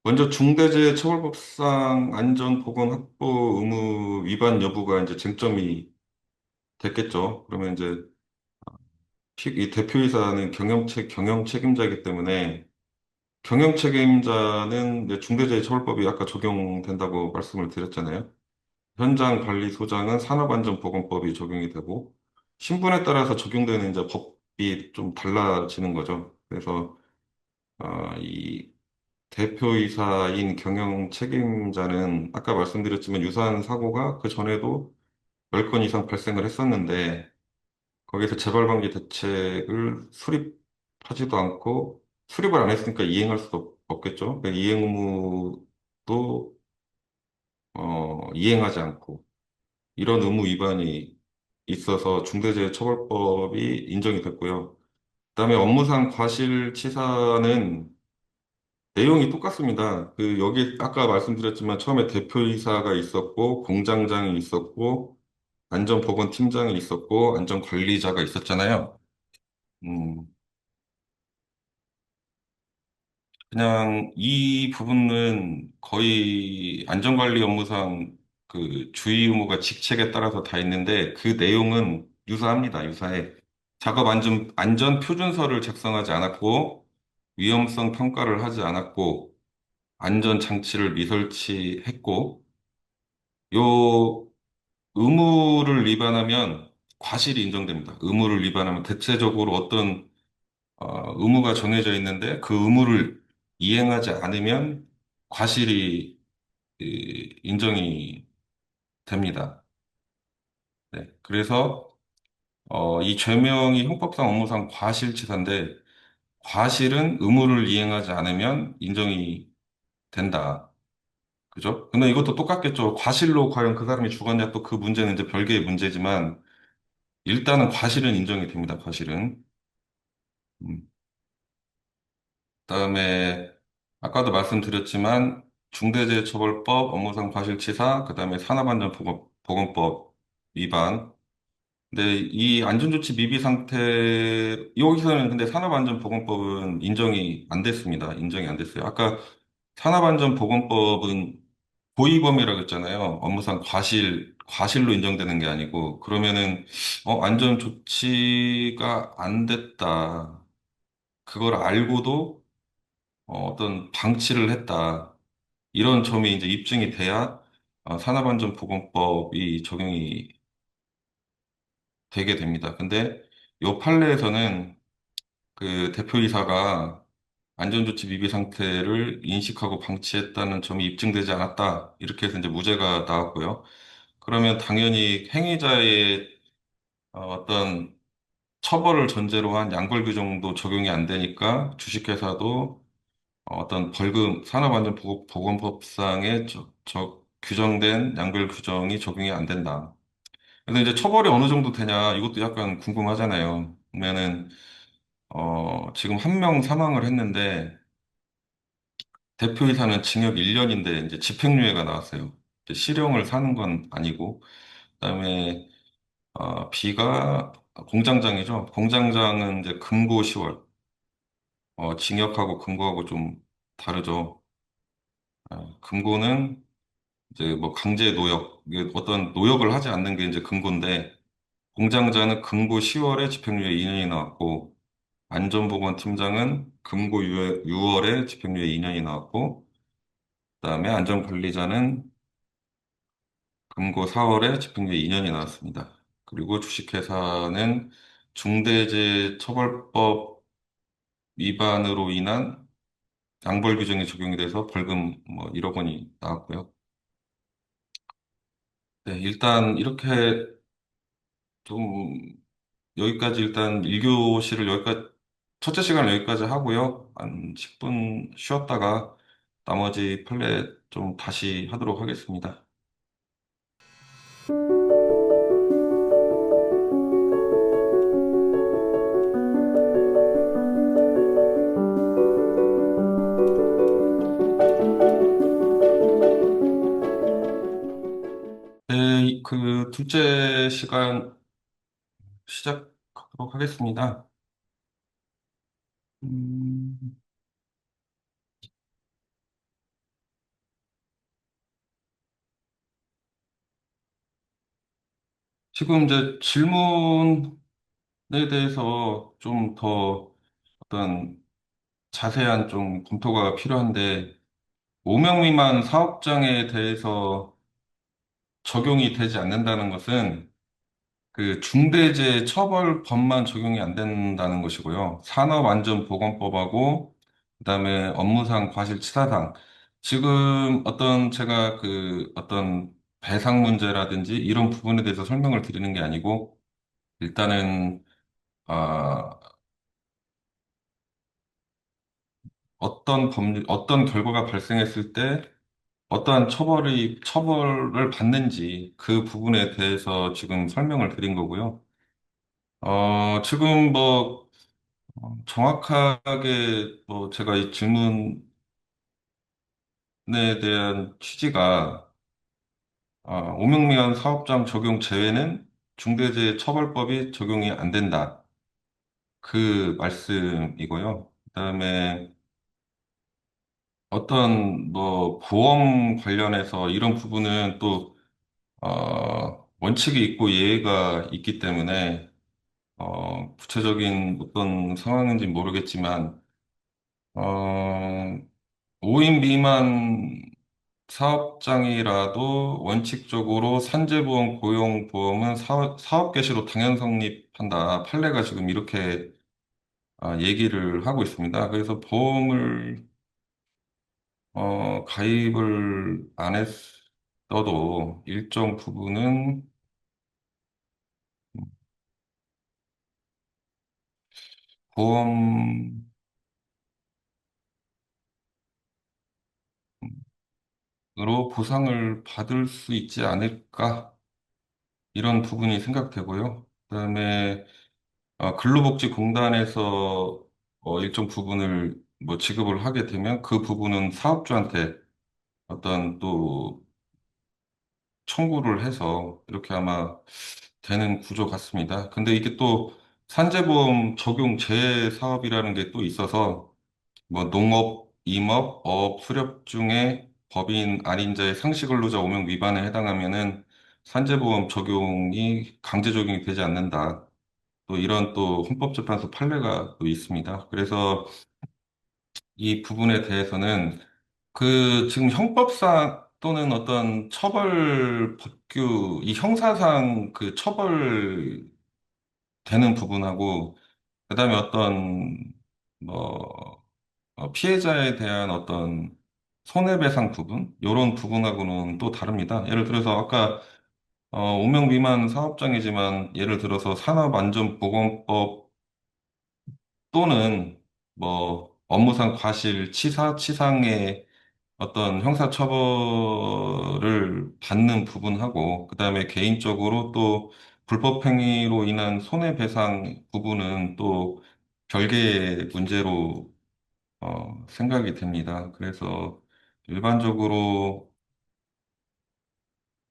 먼저 중대재해처벌법상 안전보건확보 의무 위반 여부가 이제 쟁점이 됐겠죠. 그러면 이제 이 대표이사는 경영 책임자이기 때문에 경영 책임자는 이제 중대재해처벌법이 아까 적용된다고 말씀을 드렸잖아요. 현장 관리소장은 산업안전보건법이 적용이 되고 신분에 따라서 적용되는 이제 법이 좀 달라지는 거죠. 그래서 이 대표이사인 경영 책임자는 아까 말씀드렸지만 유사한 사고가 그 전에도 10건 이상 발생을 했었는데 거기서 재발방지 대책을 수립하지도 않고 수립을 안 했으니까 이행할 수도 없겠죠. 그러니까 이행 의무도 이행하지 않고 이런 의무 위반이 있어서 중대재해처벌법이 인정이 됐고요. 그다음에 업무상 과실치사는 내용이 똑같습니다. 여기 아까 말씀드렸지만 처음에 대표이사가 있었고 공장장이 있었고 안전보건팀장이 있었고 안전관리자가 있었잖아요. 음, 그냥 이 부분은 거의 안전관리 업무상 그 주의 의무가 직책에 따라서 다 있는데 그 내용은 유사합니다. 유사해. 작업 안전 표준서를 작성하지 않았고 위험성 평가를 하지 않았고 안전 장치를 미설치했고 요 의무를 위반하면 과실이 인정됩니다. 의무를 위반하면 대체적으로 어떤 의무가 정해져 있는데 그 의무를 이행하지 않으면 과실이 인정이 됩니다. 네. 그래서 이 죄명이 형법상 업무상 과실치사인데 과실은 의무를 이행하지 않으면 인정이 된다. 그죠? 근데 이것도 똑같겠죠. 과실로 과연 그 사람이 죽었냐 또 그 문제는 이제 별개의 문제지만 일단은 과실은 인정이 됩니다. 과실은. 음. 그다음에 아까도 말씀드렸지만 중대재해처벌법, 업무상 과실치사, 그다음에 산업안전보건법 위반. 근데 이 안전조치 미비 상태 여기서는 근데 산업안전보건법은 인정이 안 됐습니다. 인정이 안 됐어요. 아까 산업안전보건법은 고의범이라고 했잖아요. 업무상 과실로 인정되는 게 아니고 그러면은 안전조치가 안 됐다. 그걸 알고도 어떤 방치를 했다. 이런 점이 이제 입증이 돼야 산업안전보건법이 적용이 되게 됩니다. 근데 요 판례에서는 그 대표이사가 안전조치 미비 상태를 인식하고 방치했다는 점이 입증되지 않았다. 이렇게 해서 이제 무죄가 나왔고요. 그러면 당연히 행위자의 어떤 처벌을 전제로 한 양벌 규정도 적용이 안 되니까 주식회사도 어떤 벌금, 산업안전보건법상에 규정된 양별 규정이 적용이 안 된다. 그래서 이제 처벌이 어느 정도 되냐, 이것도 약간 궁금하잖아요. 그러면은, 지금 한 명 사망을 했는데, 대표이사는 징역 1년인데, 이제 집행유예가 나왔어요. 이제 실형을 사는 건 아니고, 그다음에, B가 공장장이죠. 공장장은 이제 금고 10월, 징역하고 금고하고 좀 다르죠. 금고는 이제 뭐 강제 노역, 이게 어떤 노역을 하지 않는 게 이제 금고인데, 공장장은 금고 10월에 집행유예 2년이 나왔고, 안전보건팀장은 금고 6월에 집행유예 2년이 나왔고, 그다음에 안전관리자는 금고 4월에 집행유예 2년이 나왔습니다. 그리고 주식회사는 중대재해처벌법 위반으로 인한 양벌 규정이 적용이 돼서 벌금 뭐 1억 원이 나왔고요. 네, 일단 이렇게 좀 여기까지 일단 1교시를 여기까지, 첫째 시간을 여기까지 하고요. 한 10분 쉬었다가 나머지 판례 좀 다시 하도록 하겠습니다. 네, 그 둘째 시간 시작하도록 하겠습니다. 음, 지금 이제 질문에 대해서 좀 더 어떤 자세한 좀 검토가 필요한데, 5명 미만 사업장에 대해서 적용이 되지 않는다는 것은 그 중대재해처벌법만 적용이 안 된다는 것이고요. 산업안전보건법하고 그다음에 업무상 과실치사상. 지금 어떤 제가 그 어떤 배상 문제라든지 이런 부분에 대해서 설명을 드리는 게 아니고 일단은 아, 어떤 결과가 발생했을 때 어떠한 처벌을 받는지 그 부분에 대해서 지금 설명을 드린 거고요. 지금 뭐 정확하게 뭐 제가 이 질문에 대한 취지가 5명미만 사업장 적용 제외는 중대재해처벌법이 적용이 안 된다. 그 말씀이고요. 그다음에 어떤 뭐 보험 관련해서 이런 부분은 또 원칙이 있고 예외가 있기 때문에 구체적인 어떤 상황인지 모르겠지만 어, 5인 미만 사업장이라도 원칙적으로 산재보험, 고용보험은 사업 개시로 당연 성립한다. 판례가 지금 이렇게 얘기를 하고 있습니다. 그래서 보험을 가입을 안 했어도 일정 부분은 보험으로 보상을 받을 수 있지 않을까 이런 부분이 생각되고요. 그다음에 근로복지공단에서 일정 부분을 뭐 지급을 하게 되면 그 부분은 사업주한테 어떤 또 청구를 해서 이렇게 아마 되는 구조 같습니다. 근데 이게 또 산재보험 적용 재사업이라는 게 또 있어서 뭐 농업, 임업, 어업, 수렵 중에 법인 아닌자의 상시근로자 5명 위반에 해당하면은 산재보험 적용이 강제 적용이 되지 않는다. 또 이런 또 헌법재판소 판례가 또 있습니다. 그래서 이 부분에 대해서는 그 지금 형법상 또는 어떤 처벌 법규, 이 형사상 그 처벌되는 부분하고 그다음에 어떤 뭐 피해자에 대한 어떤 손해배상 부분, 이런 부분하고는 또 다릅니다. 예를 들어서 아까 5명 미만 사업장이지만 예를 들어서 산업안전보건법 또는 뭐 업무상 과실치사, 치상의 어떤 형사처벌을 받는 부분하고 그다음에 개인적으로 또 불법행위로 인한 손해배상 부분은 또 별개의 문제로 생각이 됩니다. 그래서 일반적으로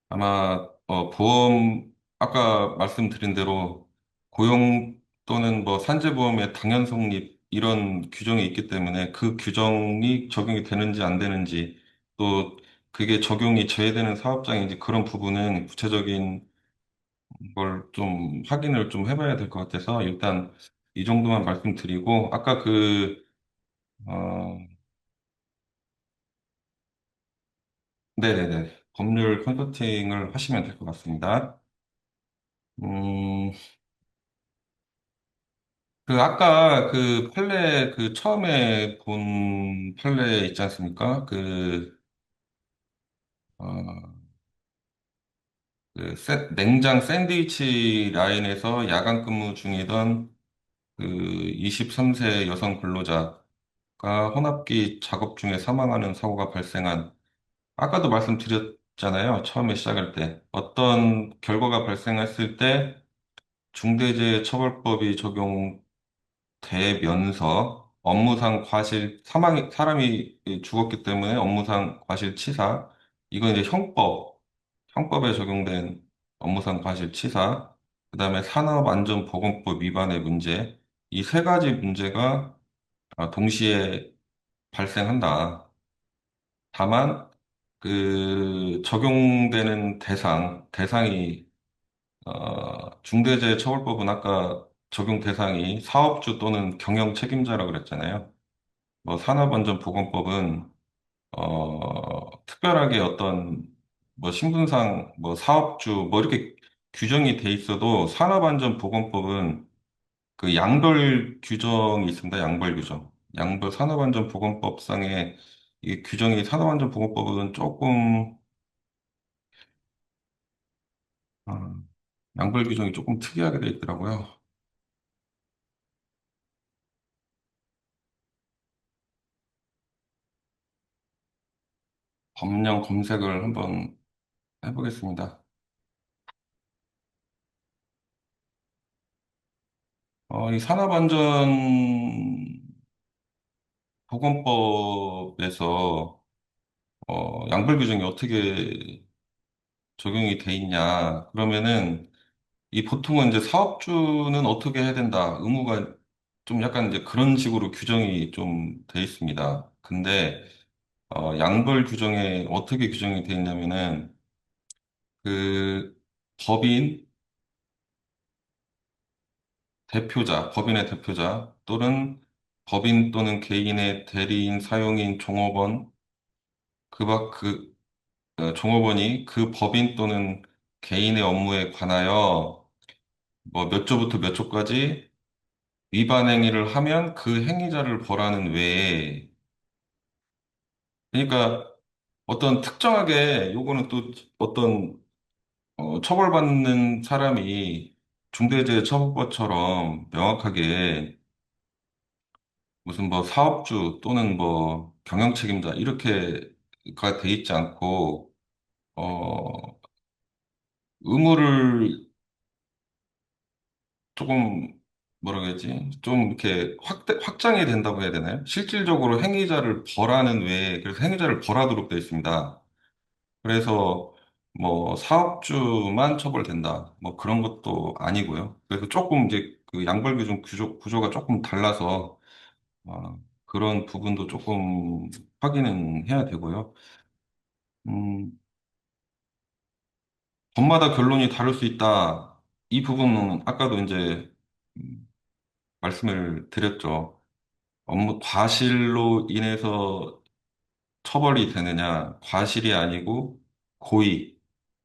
아마 보험 아까 말씀드린 대로 고용 또는 뭐 산재보험의 당연 성립 이런 규정이 있기 때문에 그 규정이 적용이 되는지 안 되는지 또 그게 적용이 제외되는 사업장인지 그런 부분은 구체적인 걸 좀 확인을 좀 해봐야 될 것 같아서 일단 이 정도만 말씀드리고 아까 어, 네네네 법률 컨설팅을 하시면 될 것 같습니다. 음, 그 아까 그 판례 그 처음에 본 판례 있지 않습니까? 어, 냉장 샌드위치 라인에서 야간 근무 중이던 그 23세 여성 근로자가 혼합기 작업 중에 사망하는 사고가 발생한 아까도 말씀드렸잖아요. 처음에 시작할 때 어떤 결과가 발생했을 때 중대재해처벌법이 적용 대면서 업무상 과실 사람이 죽었기 때문에 업무상 과실치사 이건 이제 형법에 적용된 업무상 과실치사 그다음에 산업안전보건법 위반의 문제 이 세 가지 문제가 동시에 발생한다. 다만 그 적용되는 대상이 중대재해처벌법은 아까 적용 대상이 사업주 또는 경영 책임자라고 그랬잖아요. 뭐 산업안전보건법은 특별하게 어떤 뭐 신분상 뭐 사업주 뭐 이렇게 규정이 돼 있어도 산업안전보건법은 그 양별 규정이 있습니다. 양별 규정. 양별 산업안전보건법상의 이 규정이 산업안전보건법은 조금 어, 양별 규정이 조금 특이하게 돼 있더라고요. 법령 검색을 한번 해보겠습니다. 이 산업안전보건법에서 양별 규정이 어떻게 적용이 돼 있냐? 그러면은 이 보통은 이제 사업주는 어떻게 해야 된다. 의무가 좀 약간 이제 그런 식으로 규정이 좀 돼 있습니다. 근데 양벌 규정에 어떻게 규정이 돼 있냐면은 그 법인 법인의 대표자 또는 법인 또는 개인의 대리인, 사용인, 종업원 종업원이 그 법인 또는 개인의 업무에 관하여 뭐 몇 조부터 몇 조까지 위반 행위를 하면 그 행위자를 벌하는 외에 그러니까 어떤 특정하게 요거는 또 어떤 처벌받는 사람이 중대재해처벌법처럼 명확하게 무슨 뭐 사업주 또는 뭐 경영 책임자 이렇게가 돼 있지 않고 어 의무를 조금 뭐라 그러지? 좀 이렇게 확장이 된다고 해야 되나요? 실질적으로 행위자를 벌하는 외에 그래서 행위자를 벌하도록 되어 있습니다. 그래서 뭐 사업주만 처벌된다. 뭐 그런 것도 아니고요. 그래서 조금 이제 그 양벌규정 구조가 조금 달라서 그런 부분도 조금 확인은 해야 되고요. 음, 법마다 결론이 다를 수 있다. 이 부분은 아까도 이제 음, 말씀을 드렸죠. 업무 과실로 인해서 처벌이 되느냐, 과실이 아니고 고의,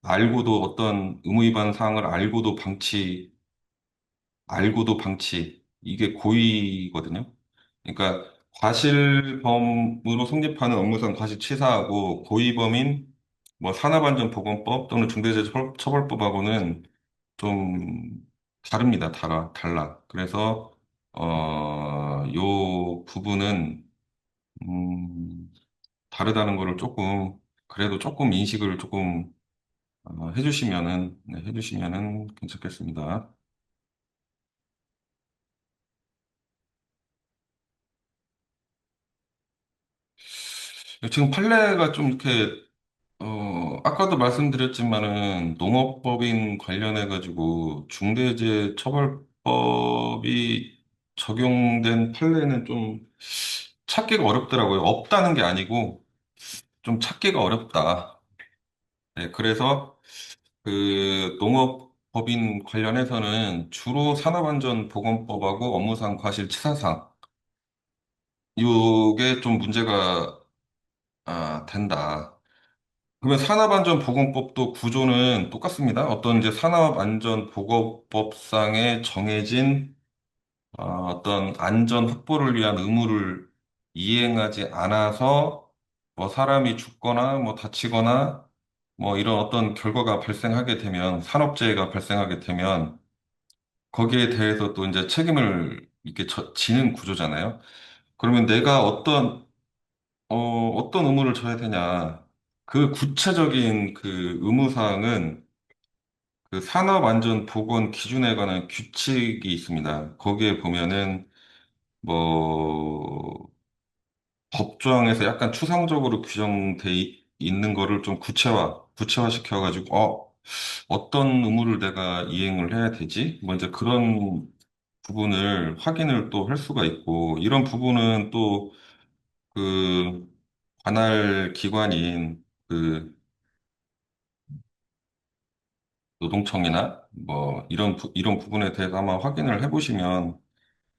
알고도 어떤 의무위반 사항을 알고도 방치, 이게 고의거든요. 그러니까 과실범으로 성립하는 업무상 과실치사하고 고의범인 뭐 산업안전보건법 또는 중대재해처벌법하고는 좀 다릅니다. 달라. 그래서 요 부분은 다르다는 거를 조금 그래도 조금 인식을 조금 해주시면은 괜찮겠습니다. 지금 판례가 좀 이렇게 아까도 말씀드렸지만은 농업법인 관련해 가지고 중대재해처벌법이 적용된 판례는 좀 찾기가 어렵더라고요. 없다는 게 아니고 좀 찾기가 어렵다. 네, 그래서 그 농업법인 관련해서는 주로 산업안전보건법하고 업무상 과실치사상 이게 좀 문제가 된다. 그러면 산업안전보건법도 구조는 똑같습니다. 어떤 이제 산업안전보건법상에 정해진 어떤 안전 확보를 위한 의무를 이행하지 않아서 뭐 사람이 죽거나 뭐 다치거나 뭐 이런 어떤 결과가 발생하게 되면 산업재해가 발생하게 되면 거기에 대해서 또 이제 책임을 이렇게 지는 구조잖아요. 그러면 내가 어떤 의무를 져야 되냐. 그 구체적인 그 의무사항은 그 산업안전보건 기준에 관한 규칙이 있습니다. 거기에 보면은 뭐 법조항에서 약간 추상적으로 규정돼 있는 거를 좀 구체화 시켜가지고, 어떤 의무를 내가 이행을 해야 되지? 뭐 이제 그런 부분을 확인을 또 할 수가 있고, 이런 부분은 또 그 관할 기관인 그 노동청이나 뭐 이런 부분에 대해서 아마 확인을 해보시면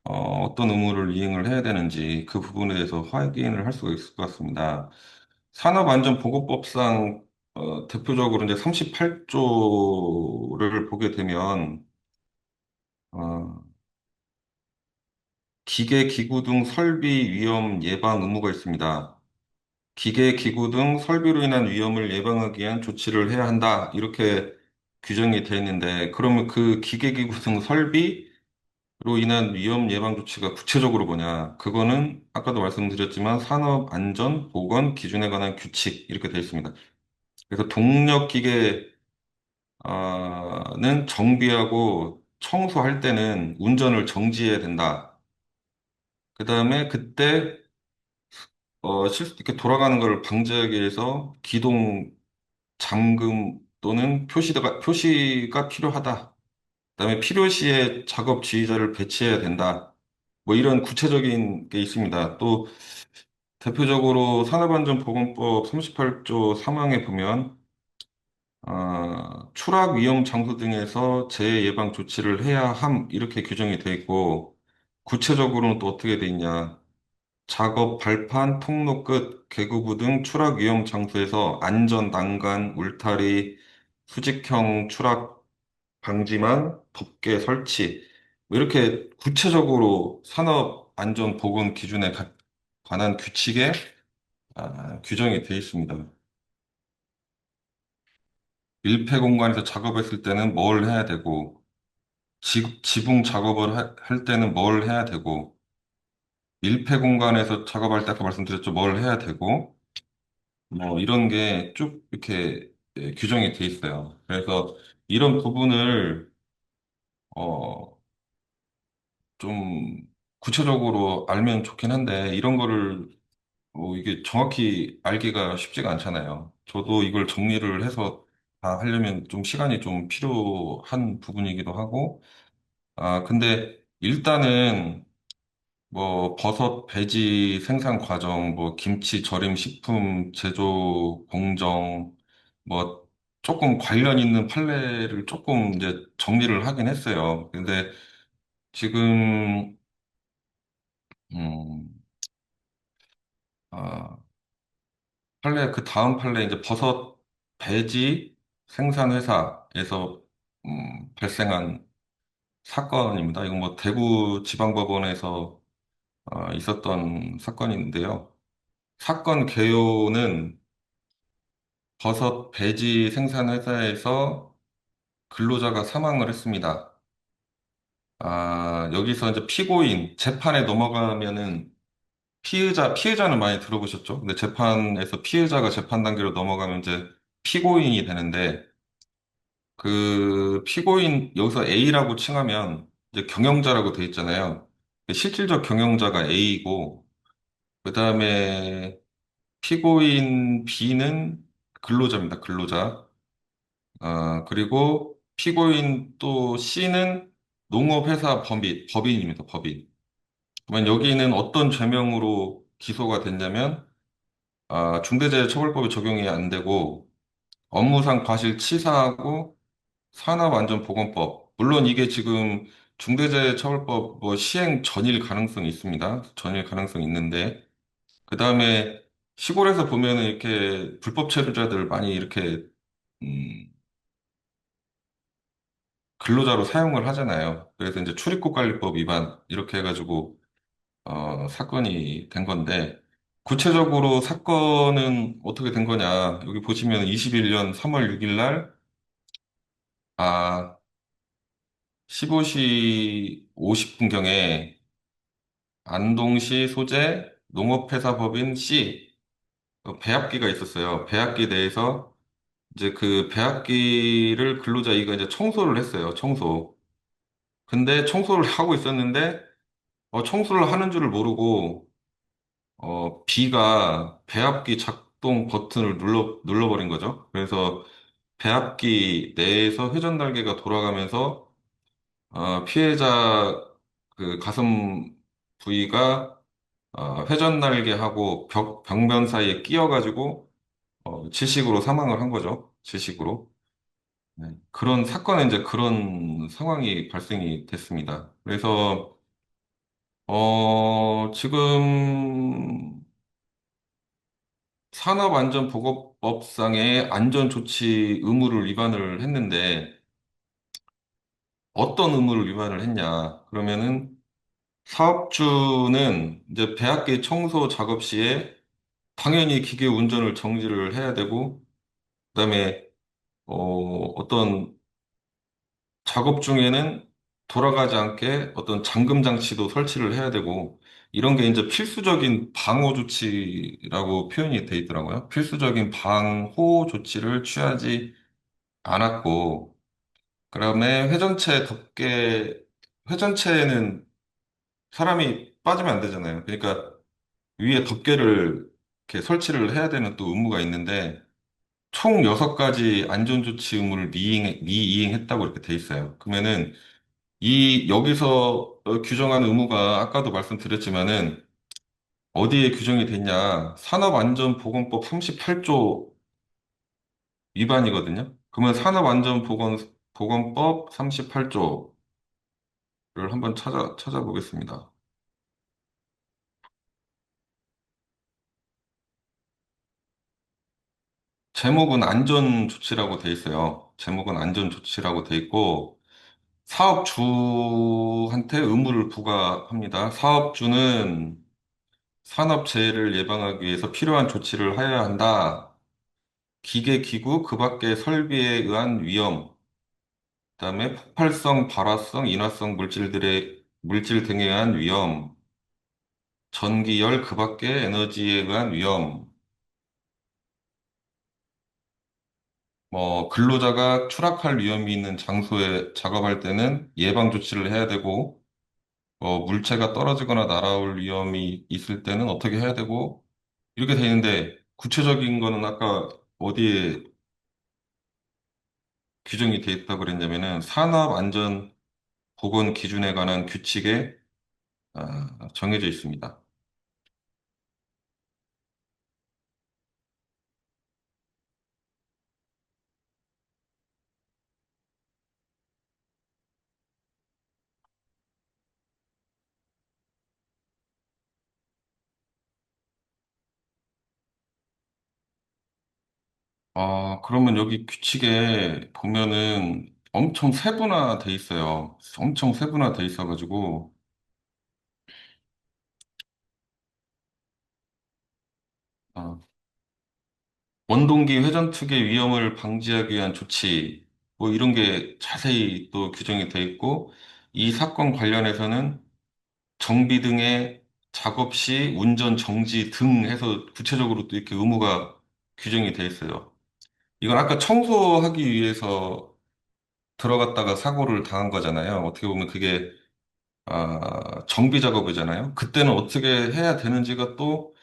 어떤 의무를 이행을 해야 되는지 그 부분에 대해서 확인을 할 수가 있을 것 같습니다. 산업안전보건법상 대표적으로 이제 38조를 보게 되면 어, 기계, 기구 등 설비 위험 예방 의무가 있습니다. 기계, 기구 등 설비로 인한 위험을 예방하기 위한 조치를 해야 한다. 이렇게 규정이 되어 있는데, 그러면 그 기계, 기구 등 설비로 인한 위험 예방 조치가 구체적으로 뭐냐? 그거는 아까도 말씀드렸지만 산업안전보건 기준에 관한 규칙 이렇게 되어 있습니다. 그래서 동력 기계는 정비하고 청소할 때는 운전을 정지해야 된다. 그 다음에 그때 이렇게 돌아가는 걸 방지하기 위해서 기동 잠금 또는 표시가 필요하다. 그다음에 필요시에 작업 지휘자를 배치해야 된다. 뭐 이런 구체적인 게 있습니다. 또 대표적으로 산업안전보건법 38조 3항에 보면 추락 위험 장소 등에서 재해 예방 조치를 해야 함 이렇게 규정이 돼 있고 구체적으로는 또 어떻게 돼 있냐? 작업 발판, 통로 끝, 계구부 등 추락 위험 장소에서 안전 난간, 울타리, 수직형 추락 방지망, 덮개 설치, 뭐 이렇게 구체적으로 산업 안전 보건 기준에 관한 규칙에 규정이 되어 있습니다. 밀폐 공간에서 작업했을 때는 뭘 해야 되고, 지붕 작업을 할 때는 뭘 해야 되고, 밀폐 공간에서 작업할 때 아까 말씀드렸죠, 뭘 해야 되고, 뭐 이런 게 쭉 이렇게 규정이 돼 있어요. 그래서 이런 부분을 어, 좀 구체적으로 알면 좋긴 한데 이런 거를 이게 정확히 알기가 쉽지가 않잖아요. 저도 이걸 정리를 해서 다 하려면 좀 시간이 좀 필요한 부분이기도 하고 근데 일단은 뭐 버섯 배지 생산 과정, 뭐 김치 절임 식품 제조 공정, 뭐 조금 관련 있는 판례를 조금 이제 정리를 하긴 했어요. 근데 지금 음, 아, 그 다음 판례 이제 버섯 배지 생산 회사에서 발생한 사건입니다. 이건 뭐 대구 지방법원에서 있었던 사건인데요. 사건 개요는 버섯 배지 생산 회사에서 근로자가 사망을 했습니다. 여기서 이제 피고인, 재판에 넘어가면은 피해자는 많이 들어보셨죠? 근데 재판에서 피해자가 재판 단계로 넘어가면 이제 피고인이 되는데 그 피고인, 여기서 A라고 칭하면 이제 경영자라고 돼 있잖아요. 실질적 경영자가 A이고, 그 다음에 피고인 B는 근로자입니다. 근로자. 그리고 피고인 또 C는 농업회사 법인입니다. 법인. 그러면 여기는 어떤 죄명으로 기소가 됐냐면, 중대재해처벌법이 적용이 안 되고, 업무상 과실치사하고 산업안전보건법. 물론 이게 지금 중대재해처벌법 뭐 시행 전일 가능성이 있습니다. 전일 가능성이 있는데, 그 다음에 시골에서 보면은 이렇게 불법 체류자들 많이 이렇게, 음, 근로자로 사용을 하잖아요. 그래서 이제 출입국관리법 위반 이렇게 해가지고 사건이 된 건데 구체적으로 사건은 어떻게 된 거냐? 여기 보시면 21년 3월 6일 날 아, 15시 50분경에 안동시 소재 농업회사법인 C 배합기가 있었어요. 배합기 내에서 이제 그 배합기를 근로자 A가 이제 청소를 했어요. 청소. 근데 청소를 하고 있었는데 청소를 하는 줄을 모르고 B가 배압기 작동 버튼을 눌러버린 거죠. 그래서 배압기 내에서 회전 달개가 돌아가면서 피해자 그 가슴 부위가 회전 달개하고 벽면 사이에 끼어가지고 질식으로 사망을 한 거죠. 질식으로. 네. 그런 사건에 이제 그런 상황이 발생이 됐습니다. 그래서, 지금 산업안전보건법상의 안전조치 의무를 위반을 했는데, 어떤 의무를 위반을 했냐? 그러면은 사업주는 이제 배합기 청소 작업 시에 당연히 기계 운전을 정지를 해야 되고, 그다음에 어떤 작업 중에는 돌아가지 않게 어떤 잠금 장치도 설치를 해야 되고, 이런 게 이제 필수적인 방호 조치라고 표현이 돼 있더라고요. 필수적인 방호 조치를 취하지 않았고, 그다음에 회전체에는 사람이 빠지면 안 되잖아요. 그러니까 위에 덮개를 이렇게 설치를 해야 되는 또 의무가 있는데, 총 6가지 안전조치 의무를 미이행했다고 이렇게 돼 있어요. 그러면은 여기서 규정한 의무가 아까도 말씀드렸지만은 어디에 규정이 됐냐? 산업안전보건법 38조 위반이거든요. 그러면 산업안전보건법 38조를 한번 찾아보겠습니다. 제목은 안전조치라고 돼 있어요. 제목은 안전조치라고 돼 있고, 사업주한테 의무를 부과합니다. 사업주는 산업재해를 예방하기 위해서 필요한 조치를 하여야 한다. 기계, 기구, 그 밖의 설비에 의한 위험, 그다음에 폭발성, 발화성, 인화성 물질 등에 의한 위험, 전기, 열, 그 밖의 에너지에 의한 위험, 근로자가 추락할 위험이 있는 장소에 작업할 때는 예방 조치를 해야 되고, 물체가 떨어지거나 날아올 위험이 있을 때는 어떻게 해야 되고, 이렇게 돼 있는데, 구체적인 거는 아까 어디에 규정이 돼 있다고 그랬냐면은, 산업안전보건 기준에 관한 규칙에 정해져 있습니다. 그러면 여기 규칙에 보면은 엄청 세분화돼 있어요. 엄청 세분화돼 있어가지고, 어, 원동기 회전특의 위험을 방지하기 위한 조치, 뭐 이런 게 자세히 또 규정이 돼 있고, 이 사건 관련해서는 정비 등의 작업 시 운전 정지 등 해서 구체적으로 또 이렇게 의무가 규정이 돼 있어요. 이건 아까 청소하기 위해서 들어갔다가 사고를 당한 거잖아요. 어떻게 보면 그게 정비 작업이잖아요. 그때는 어떻게 해야 되는지가 또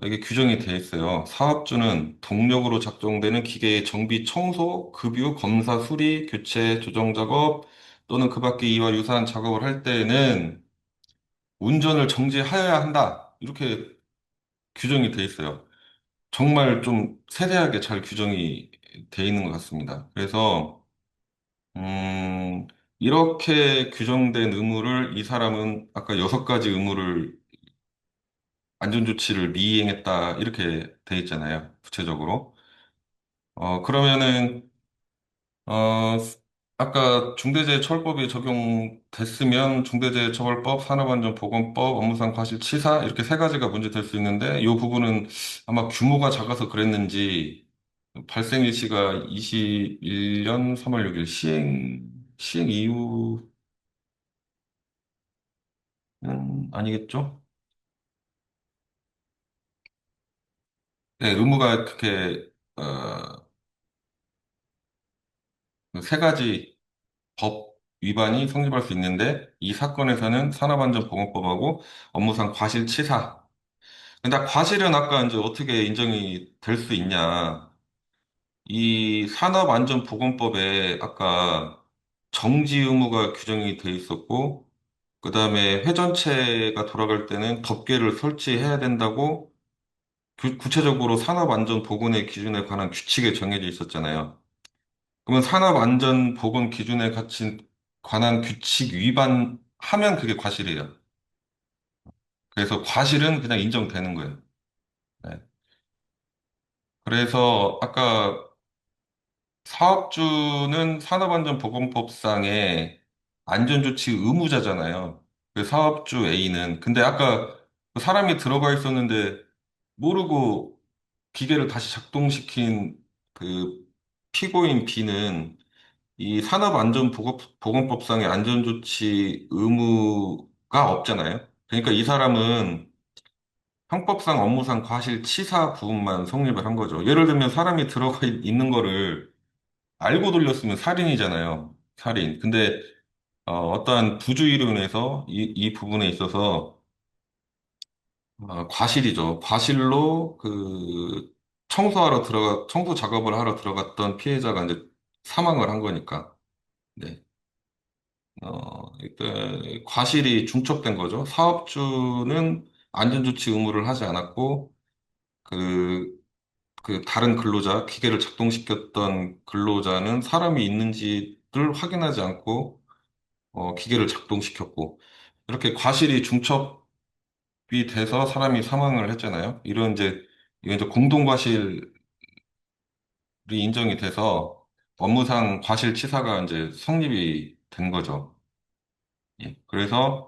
이게 규정이 돼 있어요. 사업주는 동력으로 작동되는 기계의 정비 청소, 급유, 검사, 수리, 교체, 조정 작업 또는 그 밖에 이와 유사한 작업을 할 때에는 운전을 정지하여야 한다. 이렇게 규정이 돼 있어요. 정말 좀 세세하게 잘 규정이 돼 있는 것 같습니다. 그래서 음, 이렇게 규정된 의무를 이 사람은 아까 6가지 의무를 안전조치를 미이행했다 이렇게 돼 있잖아요. 구체적으로. 그러면은 어, 아까 중대재해처벌법이 적용됐으면 중대재해처벌법, 산업안전보건법, 업무상 과실치사 이렇게 3가지가 문제 될 수 있는데 이 부분은 아마 규모가 작아서 그랬는지 발생 일시가 21년 3월 6일 시행 이후는 아니겠죠? 네, 의무가 그렇게 3가지 법 위반이 성립할 수 있는데 이 사건에서는 산업안전보건법하고 업무상 과실치사. 근데 과실은 아까 이제 어떻게 인정이 될 수 있냐? 이 산업안전보건법에 아까 정지 의무가 규정이 돼 있었고 그다음에 회전체가 돌아갈 때는 덮개를 설치해야 된다고 구체적으로 산업안전보건의 기준에 관한 규칙에 정해져 있었잖아요. 그러면 산업안전보건 기준에 관한 규칙 위반하면 그게 과실이에요. 그래서 과실은 그냥 인정되는 거예요. 네. 그래서 아까 사업주는 산업안전보건법상의 안전조치 의무자잖아요. 그 사업주 A는. 근데 아까 그 사람이 들어가 있었는데 모르고 기계를 다시 작동시킨 그 피고인 B는 이 산업안전보건법상의 안전조치 의무가 없잖아요. 그러니까 이 사람은 형법상 업무상 과실치사 부분만 성립을 한 거죠. 예를 들면 사람이 들어가 있는 거를 알고 돌렸으면 살인이잖아요. 살인. 근데 떠한 부주의로 인해서 이 부분에 있어서 과실이죠. 과실로 그 청소 작업을 하러 들어갔던 피해자가 이제 사망을 한 거니까. 네. 일단 과실이 중첩된 거죠. 사업주는 안전조치 의무를 하지 않았고, 그, 그 다른 근로자, 기계를 작동시켰던 근로자는 사람이 있는지를 확인하지 않고, 기계를 작동시켰고, 이렇게 과실이 중첩이 돼서 사람이 사망을 했잖아요. 이건 이제 공동과실이 인정이 돼서 업무상 과실치사가 이제 성립이 된 거죠. 예. 그래서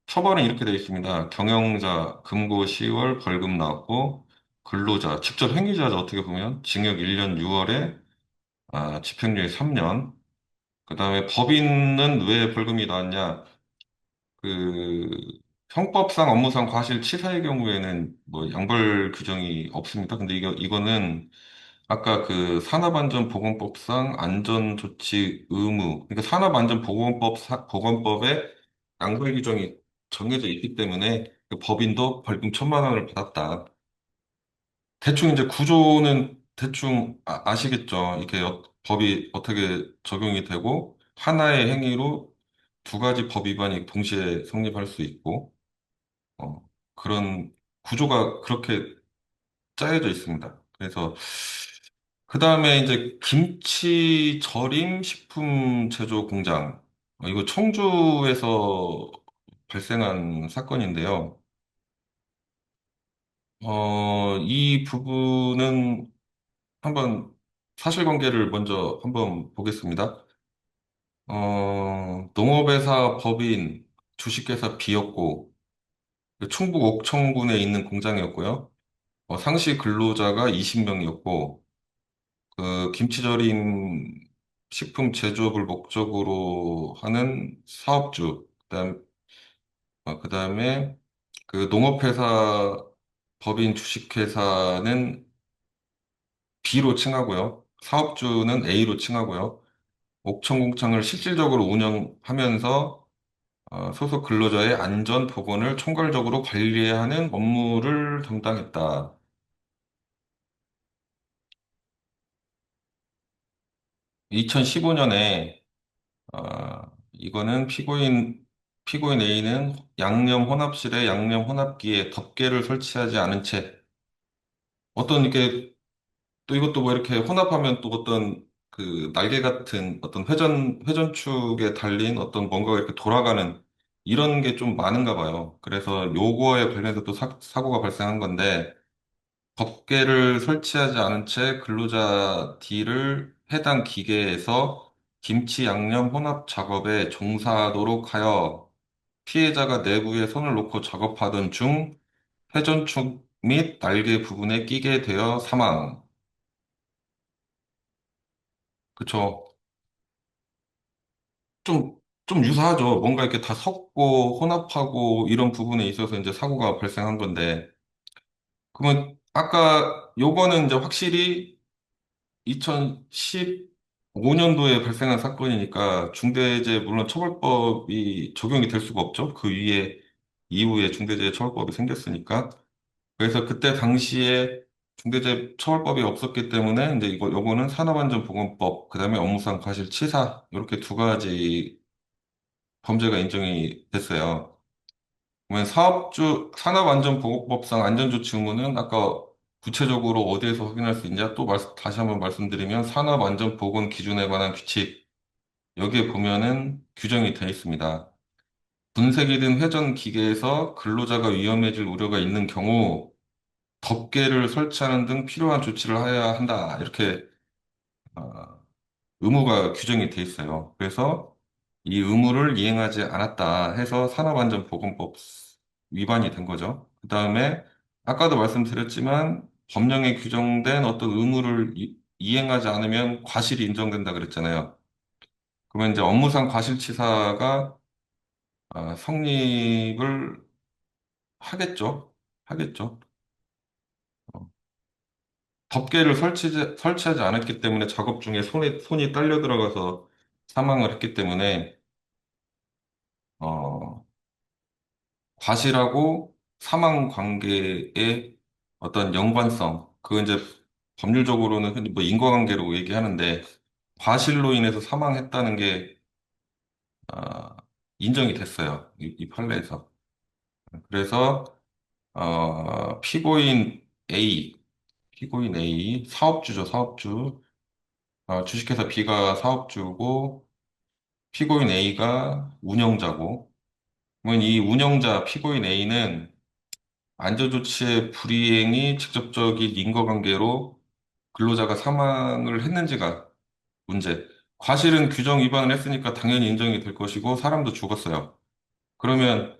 처벌은 이렇게 되어 있습니다. 경영자 금고 10월 벌금 나왔고 근로자 직접 행위자죠. 어떻게 보면 징역 1년 6월에 집행유예 3년. 그다음에 법인은 왜 벌금이 나왔냐? 그 형법상 업무상 과실치사의 경우에는 뭐 양벌 규정이 없습니다. 근데 이거는 아까 그 산업안전보건법상 안전조치 의무, 그러니까 보건법에 양벌 규정이 정해져 있기 때문에 그 법인도 벌금 1,000만 원을 받았다. 대충 이제 구조는 대충 시겠죠. 이렇게 법이 어떻게 적용이 되고 하나의 행위로 두 가지 법 위반이 동시에 성립할 수 있고 그런 구조가 그렇게 짜여져 있습니다. 그래서 그 다음에 이제 김치 절임 식품 제조 공장. 이거 청주에서 발생한 사건인데요. 이 부분은 한번 사실관계를 먼저 한번 보겠습니다. 농업회사 법인 주식회사 B였고, 충북 옥천군에 있는 공장이었고요. 상시 근로자가 20명이었고, 그 김치절임 식품 제조업을 목적으로 하는 사업주, 그다음에 그 농업회사 법인 주식회사는 B로 칭하고요. 사업주는 A로 칭하고요. 옥천공장을 실질적으로 운영하면서 소속 근로자의 안전 보건을 총괄적으로 관리해야 하는 업무를 담당했다. 2015년에 이거는 피고인 A는 양념 혼합실에 양념 혼합기에 덮개를 설치하지 않은 채 어떤 이렇게 또 이것도 뭐 이렇게 혼합하면 또 어떤 그 날개 같은 어떤 회전축에 달린 어떤 뭔가가 이렇게 돌아가는 이런 게 좀 많은가 봐요. 그래서 요거에 관련해서 또 사고가 발생한 건데 덮개를 설치하지 않은 채 근로자 D를 해당 기계에서 김치 양념 혼합 작업에 종사하도록 하여 피해자가 내부에 손을 놓고 작업하던 중 회전축 및 날개 부분에 끼게 되어 사망. 그쵸. 좀, 좀 유사하죠. 뭔가 이렇게 다 섞고 혼합하고 이런 부분에 있어서 이제 사고가 발생한 건데. 그러면 아까 요거는 이제 확실히 2015년도에 발생한 사건이니까 중대재해 물론 처벌법이 적용이 될 수가 없죠. 그 이후에 중대재해 처벌법이 생겼으니까. 그래서 그때 당시에 중대재해 처벌법이 없었기 때문에 이제 요거는 산업안전보건법, 그다음에 업무상 과실치사 이렇게 두 가지 범죄가 인정이 됐어요. 그러면 산업안전보건법상 안전조치 의무는 아까 구체적으로 어디에서 확인할 수 있냐? 또 다시 한번 말씀드리면 산업안전보건 기준에 관한 규칙 여기에 보면은 규정이 되어 있습니다. 분쇄기든 회전 기계에서 근로자가 위험해질 우려가 있는 경우 덮개를 설치하는 등 필요한 조치를 해야 한다. 이렇게 어, 의무가 규정이 돼 있어요. 그래서 이 의무를 이행하지 않았다 해서 산업안전보건법 위반이 된 거죠. 그 다음에 아까도 말씀드렸지만 법령에 규정된 어떤 의무를 이행하지 않으면 과실이 인정된다 그랬잖아요. 그러면 이제 업무상 과실치사가 성립을 하겠죠. 하겠죠. 어, 덮개를 설치하지 않았기 때문에 작업 중에 손이 딸려 들어가서 사망을 했기 때문에 어, 과실하고 사망 관계의 어떤 연관성, 그거 이제 법률적으로는 흔히 뭐 인과관계로 얘기하는데 과실로 인해서 사망했다는 게 어, 인정이 됐어요. 이 판례에서. 그래서 피고인 A 사업주죠, 사업주. 주식회사 B가 사업주고 피고인 A가 운영자고. 그러면 이 운영자 피고인 A는 안전조치의 불이행이 직접적인 인과관계로 근로자가 사망을 했는지가 문제. 과실은 규정 위반을 했으니까 당연히 인정이 될 것이고 사람도 죽었어요. 그러면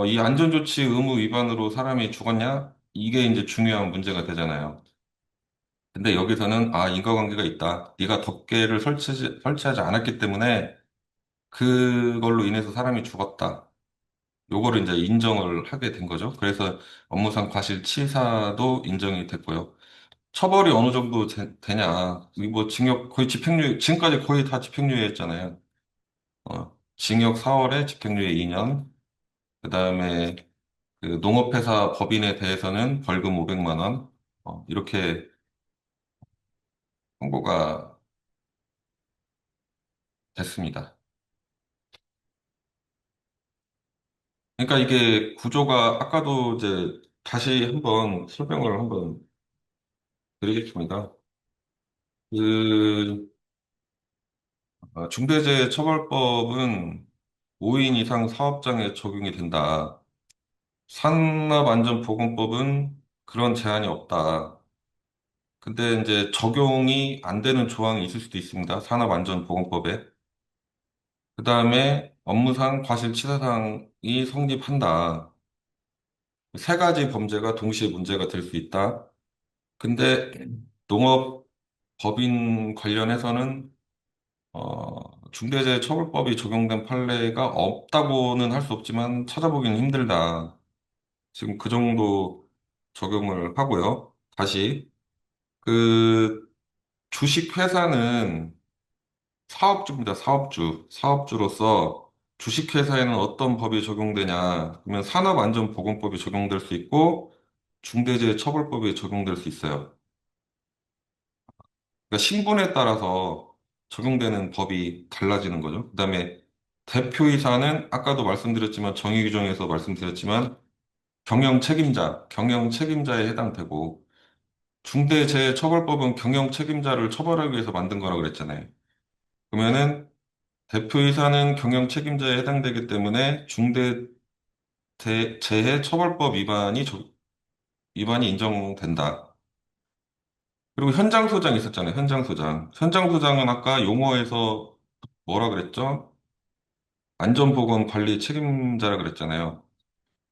이 안전조치 의무 위반으로 사람이 죽었냐? 이게 이제 중요한 문제가 되잖아요. 근데 여기서는 인과관계가 있다. 네가 덮개를 설치하지 않았기 때문에 그걸로 인해서 사람이 죽었다. 요거를 이제 인정을 하게 된 거죠. 그래서 업무상 과실치사도 인정이 됐고요. 처벌이 어느 정도 냐 이뭐 징역 거의 집행유예 지금까지 거의 다 집행유예였잖아요. 징역 4월에 집행유예 2년. 그다음에 그 농업회사 법인에 대해서는 벌금 500만 원. 이렇게 선고가 됐습니다. 그러니까 이게 구조가 아까도 이제 다시 한번 설명을 한번 드리겠습니다. 그 중대재해처벌법은 5인 이상 사업장에 적용이 된다. 산업안전보건법은 그런 제한이 없다. 근데 이제 적용이 안 되는 조항이 있을 수도 있습니다. 산업안전보건법에. 그 다음에 업무상 과실치사상이 성립한다. 세 가지 범죄가 동시에 문제가 될 수 있다. 근데 농업 법인 관련해서는 중대재해처벌법이 적용된 판례가 없다고는 할 수 없지만 찾아보기는 힘들다. 지금 그 정도 적용을 하고요. 다시 그 주식회사는 사업주입니다. 사업주. 사업주로서 주식회사에는 어떤 법이 적용되냐? 그러면 산업안전보건법이 적용될 수 있고 중대재해처벌법이 적용될 수 있어요. 그러니까 신분에 따라서 적용되는 법이 달라지는 거죠. 그다음에 대표이사는 아까도 말씀드렸지만 정의 규정에서 말씀드렸지만 경영 책임자에 해당되고 중대재해처벌법은 경영 책임자를 처벌하기 위해서 만든 거라고 그랬잖아요. 그러면은 대표이사는 경영 책임자에 해당되기 때문에 중대재해처벌법 위반이 인정된다. 그리고 현장 소장 있었잖아요. 현장 소장. 현장 소장은 아까 용어에서 뭐라 그랬죠? 안전보건 관리 책임자라 그랬잖아요.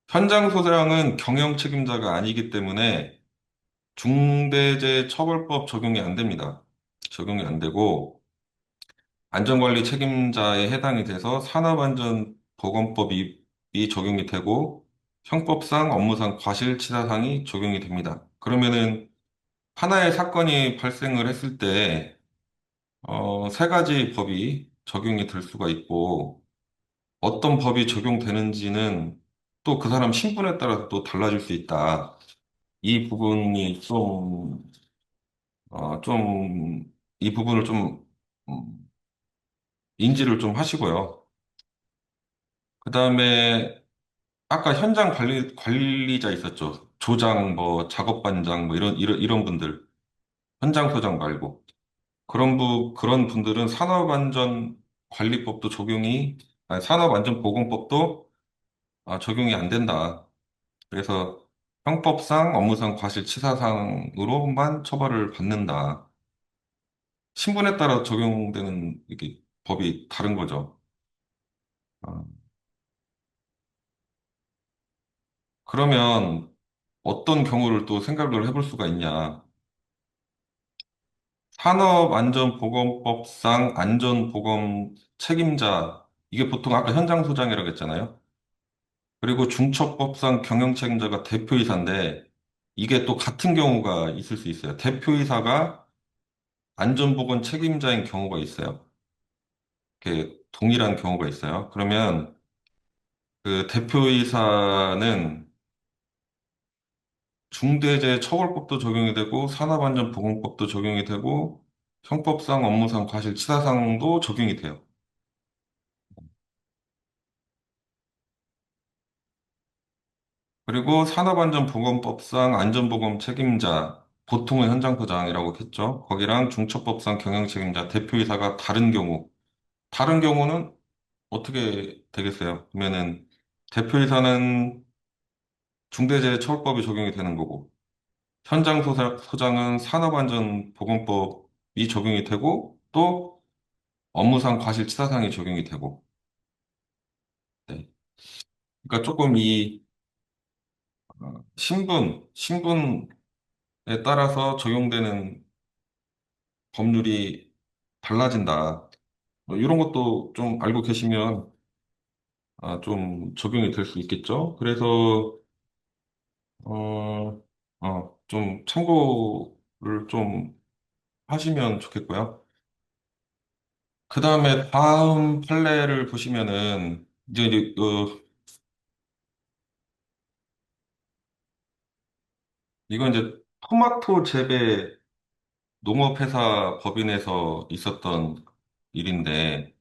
현장 소장은 경영 책임자가 아니기 때문에 중대재해처벌법 적용이 안 됩니다. 적용이 안 되고 안전관리 책임자에 해당이 돼서 산업안전보건법이 적용이 되고 형법상 업무상 과실치사상이 적용이 됩니다. 그러면은 하나의 사건이 발생을 했을 때 세 가지 법이 적용이 될 수가 있고, 어떤 법이 적용되는지는 또 그 사람 신분에 따라 또 달라질 수 있다. 이 부분이 이 부분을 좀, 음, 인지를 좀 하시고요. 그 다음에 아까 현장 관리자 있었죠. 조장, 뭐, 작업반장, 뭐, 이런 분들. 현장 소장 말고. 그런 분들은 산업안전관리법도 아니, 산업안전보건법도 적용이 안 된다. 그래서 형법상, 업무상 과실치사상으로만 처벌을 받는다. 신분에 따라 적용되는 이게 법이 다른 거죠. 아, 그러면 어떤 경우를 또 생각을 해볼 수가 있냐. 산업안전보건법상 안전보건 책임자, 이게 보통 아까 현장소장이라고 했잖아요. 그리고 중첩법상 경영책임자가 대표이사인데, 이게 또 같은 경우가 있을 수 있어요. 대표이사가 안전보건 책임자인 경우가 있어요. 이렇게 동일한 경우가 있어요. 그러면 그 대표이사는 중대재해처벌법도 적용이 되고 산업안전보건법도 적용이 되고 형법상 업무상 과실치사상도 적용이 돼요. 그리고 산업안전보건법상 안전보건 책임자, 보통은 현장소장이라고 했죠. 거기랑 중첩법상 경영책임자, 대표이사가 다른 경우는 어떻게 되겠어요? 그러면은 대표이사는 중대재해처벌법이 적용이 되는 거고, 현장소장은 산업안전보건법이 적용이 되고, 또 업무상 과실치사상이 적용이 되고, 네. 그러니까 조금 신분에 따라서 적용되는 법률이 달라진다. 뭐 이런 것도 좀 알고 계시면 좀 적용이 될 수 있겠죠. 그래서 좀 참고를 좀 하시면 좋겠고요. 그 다음에 다음 판례를 보시면은 이제 이건 이제 토마토 재배 농업회사 법인에서 있었던 일인데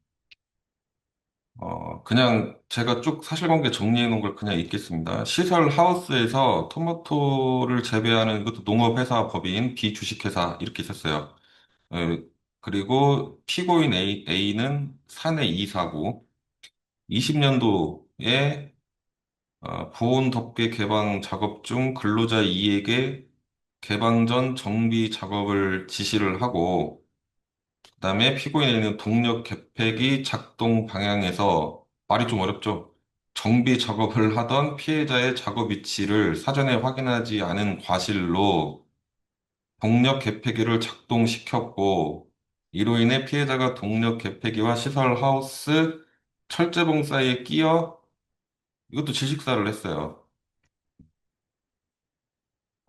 그냥 제가 쭉 사실관계 정리해 놓은 걸 그냥 읽겠습니다. 시설 하우스에서 토마토를 재배하는 그것도 농업회사 법인 비주식회사 이렇게 있었어요. 어, 그리고 피고인 A는 사내 이사고 20년도에 보온 덮개 개방 작업 중 근로자 E에게 개방 전 정비 작업을 지시를 하고 그다음에 피고인 A는 동력 개폐기 작동 방향에서 말이 좀 어렵죠. 정비 작업을 하던 피해자의 작업 위치를 사전에 확인하지 않은 과실로 동력 개폐기를 작동시켰고 이로 인해 피해자가 동력 개폐기와 시설 하우스 철제봉 사이에 끼어 이것도 질식사를 했어요.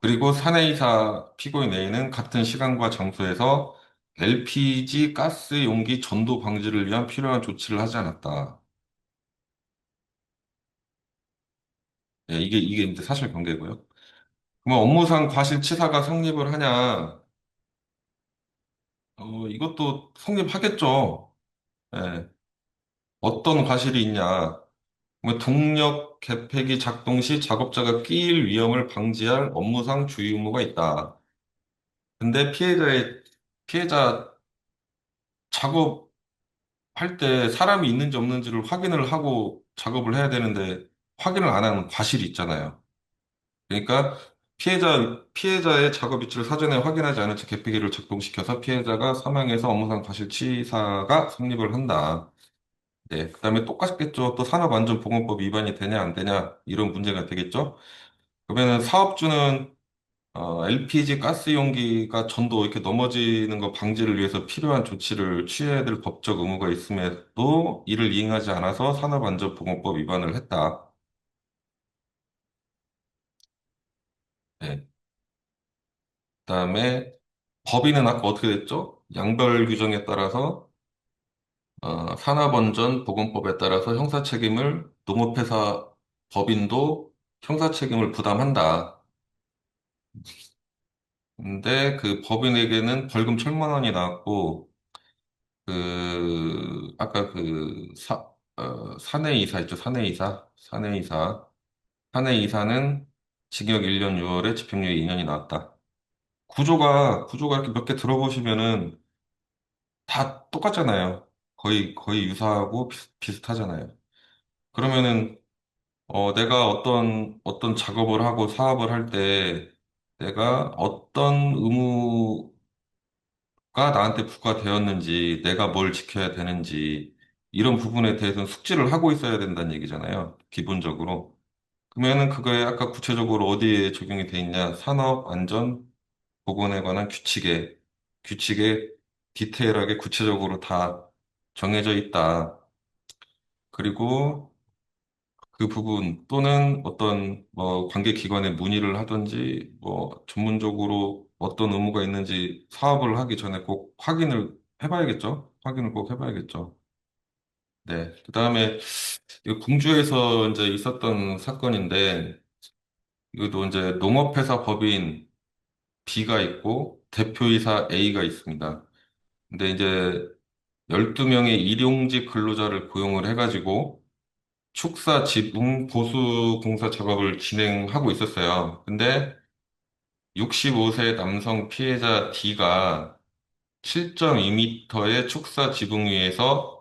그리고 사내이사 피고인 A는 같은 시간과 장소에서 LPG 가스 용기 전도 방지를 위한 필요한 조치를 하지 않았다. 예, 이게 이제 사실관계고요. 그러면 업무상 과실치사가 성립을 하냐? 이것도 성립하겠죠. 예, 어떤 과실이 있냐? 뭐 동력 개폐기 작동 시 작업자가 끼일 위험을 방지할 업무상 주의 의무가 있다. 근데 피해자 작업할 때 사람이 있는지 없는지를 확인을 하고 작업을 해야 되는데 확인을 안 하는 과실이 있잖아요. 그러니까 피해자의 작업 위치를 사전에 확인하지 않은 채 개폐기를 작동시켜서 피해자가 사망해서 업무상 과실치사가 성립을 한다. 네, 그다음에 똑같겠죠. 또 산업안전보건법 위반이 되냐 안 되냐 이런 문제가 되겠죠. 그러면은 사업주는 LPG 가스 용기가 전도 이렇게 넘어지는 거 방지를 위해서 필요한 조치를 취해야 될 법적 의무가 있음에도 이를 이행하지 않아서 산업안전보건법 위반을 했다. 네. 그다음에 법인은 아까 어떻게 됐죠? 양별 규정에 따라서 산업안전보건법에 따라서 형사책임을 농업회사 법인도 형사책임을 부담한다. 근데 그 법인에게는 벌금 1,000만 원이 나왔고 아까 사내이사 있죠? 사내이사. 사내이사. 사내 이사는 징역 1년 6월에 집행유예 2년이 나왔다. 구조가 이렇게 몇 개 들어보시면은 다 똑같잖아요. 거의 유사하고 비슷하잖아요. 그러면은, 내가 어떤 작업을 하고 사업을 할 때 내가 어떤 의무가 나한테 부과되었는지, 내가 뭘 지켜야 되는지, 이런 부분에 대해서는 숙지를 하고 있어야 된다는 얘기잖아요. 기본적으로. 그러면은 그거에 아까 구체적으로 어디에 적용이 돼 있냐? 산업안전보건에 관한 규칙에 디테일하게 구체적으로 다 정해져 있다. 그리고 그 부분 또는 어떤 뭐 관계기관에 문의를 하든지 뭐 전문적으로 어떤 의무가 있는지 사업을 하기 전에 꼭 확인을 해봐야겠죠? 확인을 꼭 해봐야겠죠. 네. 그다음에 이 공주에서 이제 있었던 사건인데 이것도 이제 농업회사 법인 B가 있고 대표이사 A가 있습니다. 근데 이제 12명의 일용직 근로자를 고용을 해가지고 축사 지붕 보수 공사 작업을 진행하고 있었어요. 근데 65세 남성 피해자 D가 7.2m의 축사 지붕 위에서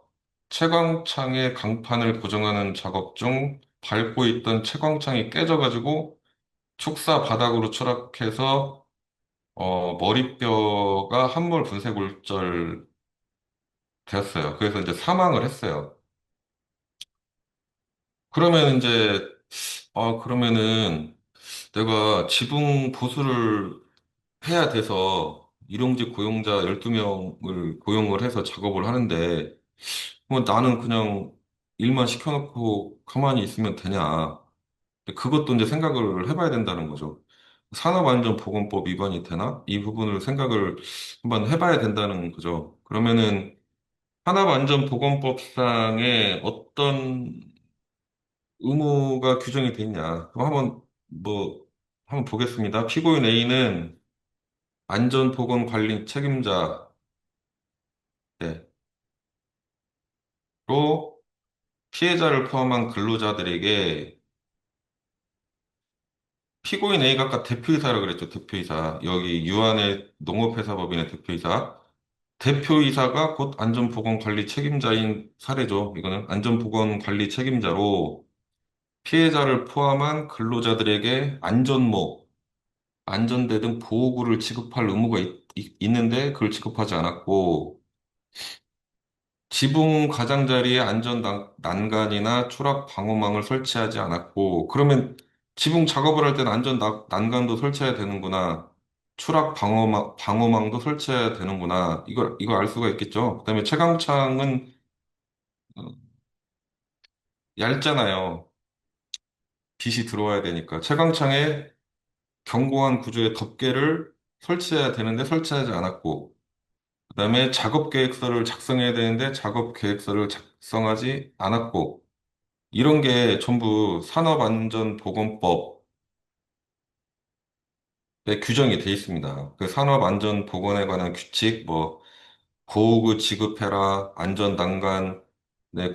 채광창의 강판을 고정하는 작업 중 밟고 있던 채광창이 깨져가지고 축사 바닥으로 추락해서 머리뼈가 함몰 분쇄골절 되었어요. 그래서 이제 사망을 했어요. 그러면 이제 그러면은 내가 지붕 보수를 해야 돼서 일용직 고용자 12명을 고용을 해서 작업을 하는데 뭐 나는 그냥 일만 시켜놓고 가만히 있으면 되냐. 근데 그것도 이제 생각을 해봐야 된다는 거죠. 산업안전보건법 위반이 되나? 이 부분을 생각을 한번 해봐야 된다는 거죠. 그러면은 산업안전보건법상에 어떤 의무가 규정이 돼 있냐? 그럼 한번 보겠습니다. 피고인 A는 안전보건관리 책임자로 피해자를 포함한 근로자들에게 피고인 A가 아까 대표이사라고 그랬죠. 대표이사. 여기 유한의 농업회사법인의 대표이사. 대표이사가 곧 안전보건관리 책임자인 사례죠. 이거는 안전보건관리 책임자로 피해자를 포함한 근로자들에게 안전대 등 보호구를 지급할 의무가 있는데 그걸 지급하지 않았고 지붕 가장자리에 난간이나 추락 방호망을 설치하지 않았고, 그러면 지붕 작업을 할 때는 난간도 설치해야 되는구나. 추락 방호망도 설치해야 되는구나. 이걸 알 수가 있겠죠. 그다음에 채광창은 어, 얇잖아요. 빛이 들어와야 되니까. 채광창에 견고한 구조의 덮개를 설치해야 되는데 설치하지 않았고, 그다음에 작업 계획서를 작성해야 되는데 작업 계획서를 작성하지 않았고, 이런 게 전부 산업안전보건법에 규정이 돼 있습니다. 그 산업안전보건에 관한 규칙, 뭐, 보호구 지급해라, 안전난간의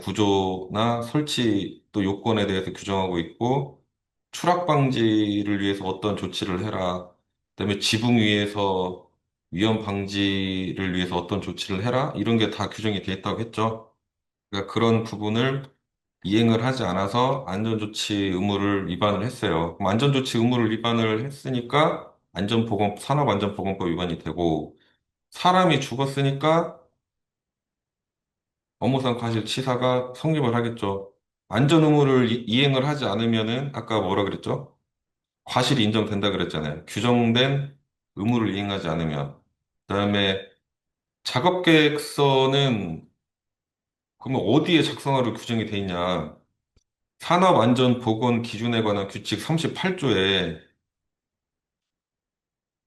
구조나 설치 또 요건에 대해서 규정하고 있고, 추락 방지를 위해서 어떤 조치를 해라, 그다음에 지붕 위에서 위험 방지를 위해서 어떤 조치를 해라, 이런 게 다 규정이 돼 있다고 했죠. 그러니까 그런 부분을 이행을 하지 않아서 안전조치 의무를 위반을 했어요. 그럼 안전조치 의무를 위반을 했으니까 산업안전보건법 위반이 되고, 사람이 죽었으니까 업무상 과실치사가 성립을 하겠죠. 안전 의무를 이행을 하지 않으면은 아까 뭐라 그랬죠? 과실이 인정된다 그랬잖아요. 규정된 의무를 이행하지 않으면. 그다음에 작업 계획서는 그러면 어디에 작성하로 규정이 돼 있냐? 산업안전보건 기준에 관한 규칙 38조에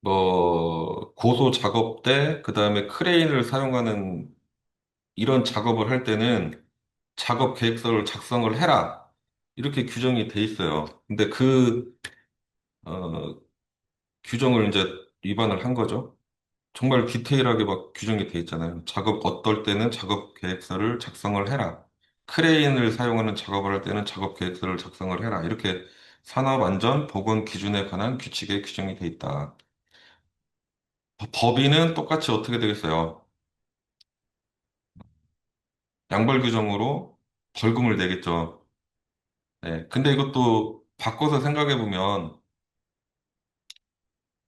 뭐 고소 작업 때 그다음에 크레인을 사용하는 이런 작업을 할 때는 작업 계획서를 작성을 해라. 이렇게 규정이 돼 있어요. 근데 어, 규정을 이제 위반을 한 거죠. 정말 디테일하게 막 규정이 돼 있잖아요. 어떨 때는 작업 계획서를 작성을 해라. 크레인을 사용하는 작업을 할 때는 작업 계획서를 작성을 해라. 이렇게 산업안전보건 기준에 관한 규칙에 규정이 돼 있다. 법인은 똑같이 어떻게 되겠어요? 양벌 규정으로 벌금을 내겠죠. 네. 근데 이것도 바꿔서 생각해 보면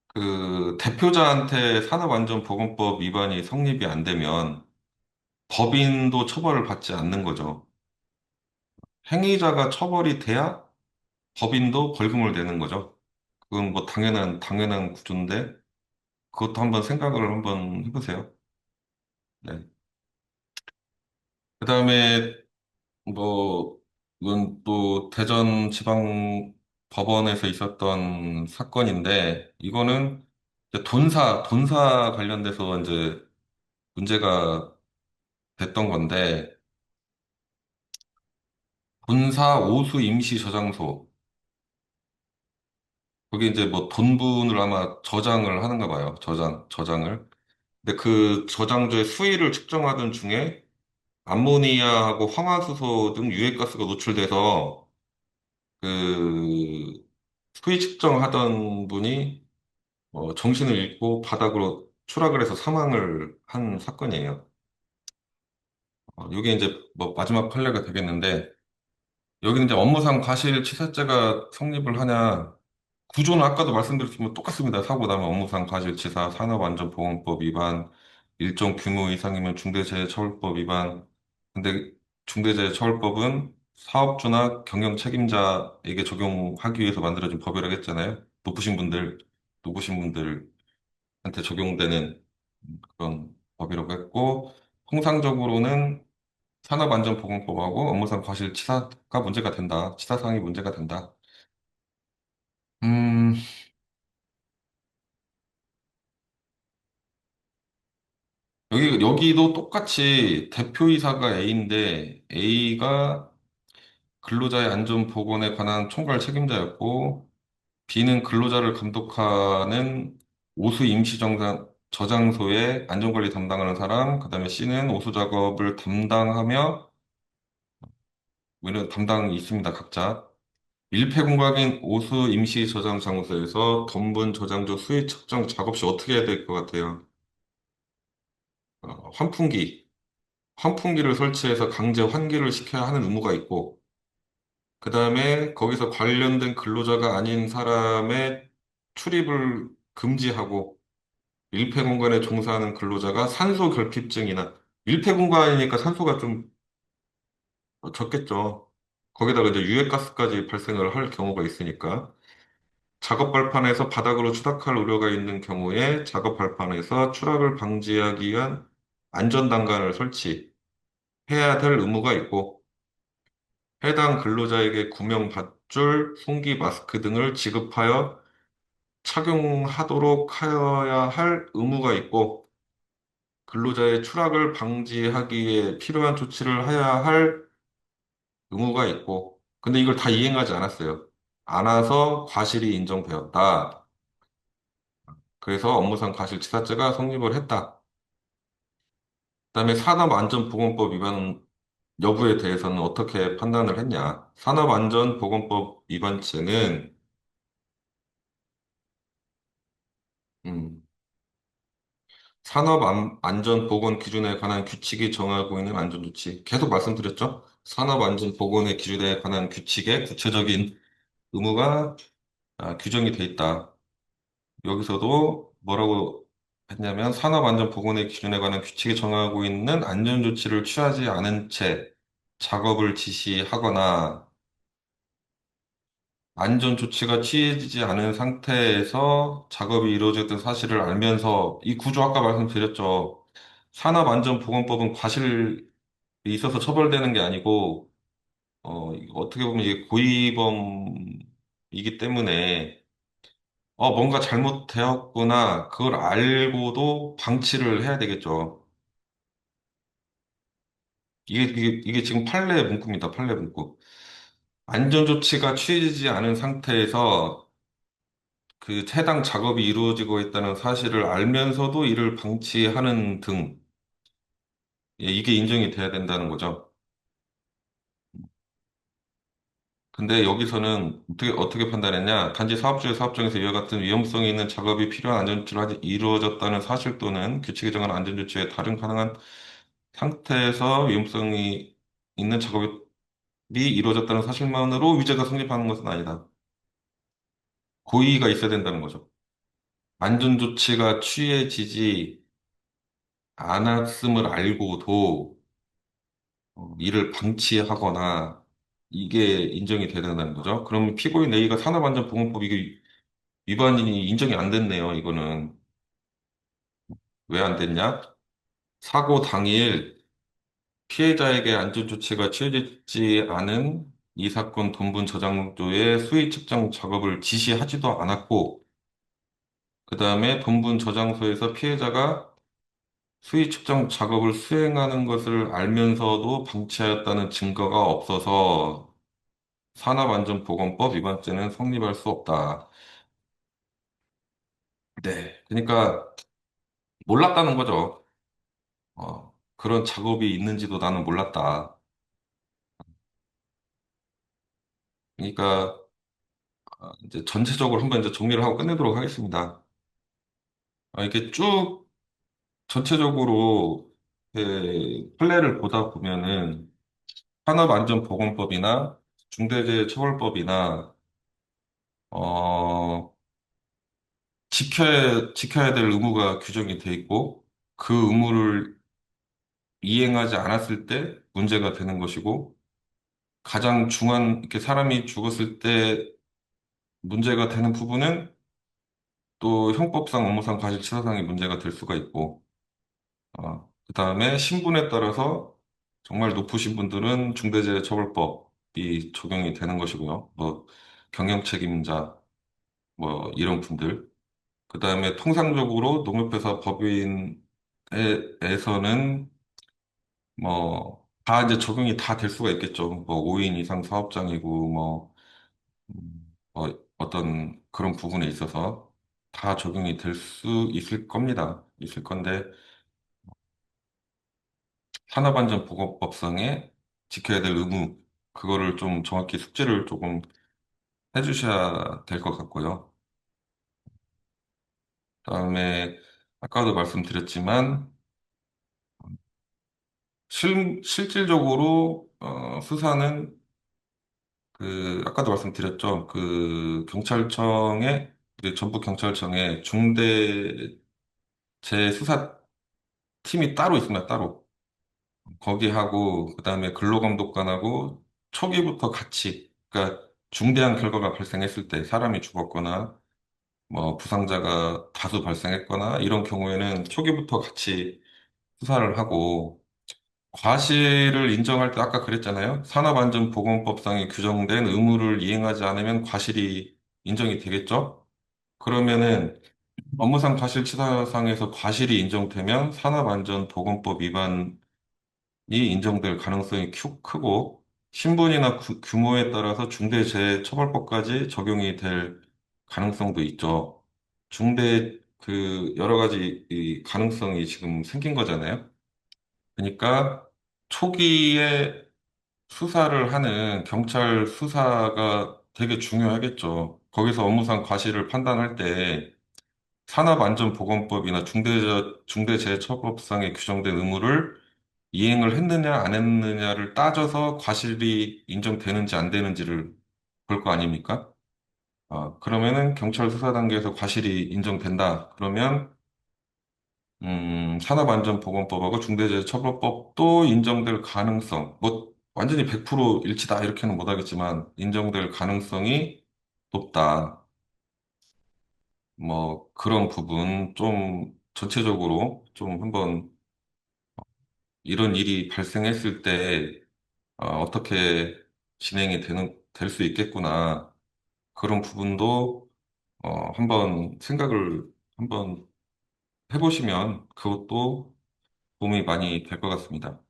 그 대표자한테 산업안전보건법 위반이 성립이 안 되면 법인도 처벌을 받지 않는 거죠. 행위자가 처벌이 돼야 법인도 벌금을 내는 거죠. 그건 뭐 당연한 구조인데 그것도 한번 생각을 한번 해보세요. 네. 그다음에 뭐 이건 또 대전지방 법원에서 있었던 사건인데 이거는 이제 돈사 관련돼서 이제 문제가 됐던 건데 본사 오수 임시 저장소 거기 이제 뭐 돈분을 아마 저장을 하는가 봐요. 저장을. 근데 그 저장소의 수위를 측정하던 중에 암모니아하고 황화수소 등 유해가스가 노출돼서 그 수위 측정하던 분이 정신을 잃고 바닥으로 추락을 해서 사망을 한 사건이에요. 이게 이제 뭐 마지막 판례가 되겠는데 여기는 이제 업무상 과실치사죄가 성립을 하냐 구조는 아까도 말씀드렸지만 똑같습니다. 사고 나면 업무상 과실치사, 산업안전보건법 위반, 일정 규모 이상이면 중대재해처벌법 위반. 근데 중대재해처벌법은 사업주나 경영 책임자에게 적용하기 위해서 만들어진 법이라고 했잖아요. 높으신 분들한테 적용되는 그런 법이라고 했고, 통상적으로는 산업안전보건법하고 업무상 과실치사가 문제가 된다. 치사상이 문제가 된다. 음, 여기도 똑같이 대표이사가 A인데 A가 근로자의 안전 보건에 관한 총괄 책임자였고 B는 근로자를 감독하는 오수 저장소의 안전관리 담당하는 사람, 그다음에 C는 오수 작업을 담당하며 뭐 이런 담당이 있습니다, 각자. 밀폐 공간인 오수 임시 저장 장소에서 덤분 저장소 수위 측정 작업 시 어떻게 해야 될 것 같아요? 환풍기. 환풍기를 설치해서 강제 환기를 시켜야 하는 의무가 있고, 그 다음에 거기서 관련된 근로자가 아닌 사람의 출입을 금지하고, 밀폐 공간에 종사하는 근로자가 산소 결핍증이나, 밀폐 공간이니까 산소가 좀 적겠죠. 거기다가 이제 유해가스까지 발생을 할 경우가 있으니까, 작업 발판에서 바닥으로 추락할 우려가 있는 경우에 작업 발판에서 추락을 방지하기 위한 안전단간을 설치해야 될 의무가 있고, 해당 근로자에게 구명 밧줄, 송기 마스크 등을 지급하여 착용하도록 하여야 할 의무가 있고, 근로자의 추락을 방지하기 위해 필요한 조치를 해야 할 의무가 있고, 근데 이걸 다 이행하지 않았어요. 않아서 과실이 인정되었다. 그래서 업무상 과실치사죄가 성립을 했다. 그다음에 산업안전보건법 위반 여부에 대해서는 어떻게 판단을 했냐? 산업안전보건법 위반죄는 음, 산업안전보건 기준에 관한 규칙이 정하고 있는 안전조치. 계속 말씀드렸죠? 산업안전보건의 기준에 관한 규칙에 구체적인 의무가 규정이 돼 있다. 여기서도 뭐라고 했냐면 산업안전보건의 기준에 관한 규칙이 정하고 있는 안전조치를 취하지 않은 채 작업을 지시하거나 안전조치가 취해지지 않은 상태에서 작업이 이루어졌던 사실을 알면서 이 구조 아까 말씀드렸죠. 산업안전보건법은 과실이 있어서 처벌되는 게 아니고 이거 어떻게 보면 이게 고의범이기 때문에 뭔가 잘못되었구나 그걸 알고도 방치를 해야 되겠죠. 이게 지금 판례 문구입니다. 판례 문구. 안전조치가 취해지지 않은 상태에서 그 해당 작업이 이루어지고 있다는 사실을 알면서도 이를 방치하는 등 이게 인정이 돼야 된다는 거죠. 근데 여기서는 어떻게 판단했냐? 단지 사업중에서 이와 같은 위험성이 있는 작업이 필요한 안전조치가 이루어졌다는 사실 또는 규칙에 정한 안전조치의 다른 가능한 상태에서 위험성이 있는 작업이 이루어졌다는 사실만으로 위제가 성립하는 것은 아니다. 고의가 있어야 된다는 거죠. 안전조치가 취해지지 않았음을 알고도 이를 방치하거나 이게 인정이 돼야 된다는 거죠. 그럼 피고인 A가 산업안전보건법 이게 위반이 인정이 안 됐네요. 이거는 왜 안 됐냐? 사고 당일 피해자에게 안전조치가 취해지지 않은 이 사건 돈분 저장소의 수위 측정 작업을 지시하지도 않았고, 그 다음에 돈분 저장소에서 피해자가 수위 측정 작업을 수행하는 것을 알면서도 방치하였다는 증거가 없어서 산업안전보건법 위반죄는 성립할 수 없다. 네. 그러니까 몰랐다는 거죠. 그런 작업이 있는지도 나는 몰랐다. 그러니까 이제 전체적으로 한번 이제 정리를 하고 끝내도록 하겠습니다. 이렇게 쭉 전체적으로 판례를 보다 보면은 산업안전보건법이나 중대재해처벌법이나 어, 지켜야 될 의무가 규정이 돼 있고 그 의무를 이행하지 않았을 때 문제가 되는 것이고 가장 중한 이렇게 사람이 죽었을 때 문제가 되는 부분은 또 형법상 업무상 과실치사상의 문제가 될 수가 있고 그다음에 신분에 따라서 정말 높으신 분들은 중대재해처벌법이 적용이 되는 것이고요. 뭐 경영책임자 뭐 이런 분들 그다음에 통상적으로 농협회사 법인에서는 뭐 다 이제 적용이 다 될 수가 있겠죠. 뭐 5인 이상 사업장이고 뭐 어떤 그런 부분에 있어서 다 적용이 될 수 있을 겁니다. 있을 건데 산업안전보건법상에 지켜야 될 의무 그거를 좀 정확히 숙지를 조금 해주셔야 될 것 같고요. 그다음에 아까도 말씀드렸지만 실질적으로 수사는 그 아까도 말씀드렸죠. 그 경찰청에 우리 전북 경찰청에 중대 재수사팀이 따로 있습니다. 따로 거기하고 그다음에 근로감독관하고 초기부터 같이 그러니까 중대한 결과가 발생했을 때 사람이 죽었거나 뭐 부상자가 다수 발생했거나 이런 경우에는 초기부터 같이 수사를 하고 과실을 인정할 때 아까 그랬잖아요. 산업안전보건법상에 규정된 의무를 이행하지 않으면 과실이 인정이 되겠죠? 그러면은 업무상 과실치사상에서 과실이 인정되면 산업안전보건법 위반이 인정될 가능성이 크고 신분이나 규모에 따라서 중대재해처벌법까지 적용이 될 가능성도 있죠. 중대 그 여러 가지 이 가능성이 지금 생긴 거잖아요. 그러니까 초기에 수사를 하는 경찰 수사가 되게 중요하겠죠. 거기서 업무상 과실을 판단할 때 산업안전보건법이나 중대재해처벌법상에 규정된 의무를 이행을 했느냐 안 했느냐를 따져서 과실이 인정되는지 안 되는지를 볼 거 아닙니까? 그러면은 경찰 수사 단계에서 과실이 인정된다. 그러면 산업안전보건법하고 중대재해처벌법도 인정될 가능성, 뭐 완전히 100% 일치다 이렇게는 못하겠지만 인정될 가능성이 높다. 뭐 그런 부분 좀 전체적으로 좀 한번 이런 일이 발생했을 때 어떻게 진행이 될 수 있겠구나. 그런 부분도 한번 생각을 한번 해보시면 그것도 도움이 많이 될 것 같습니다.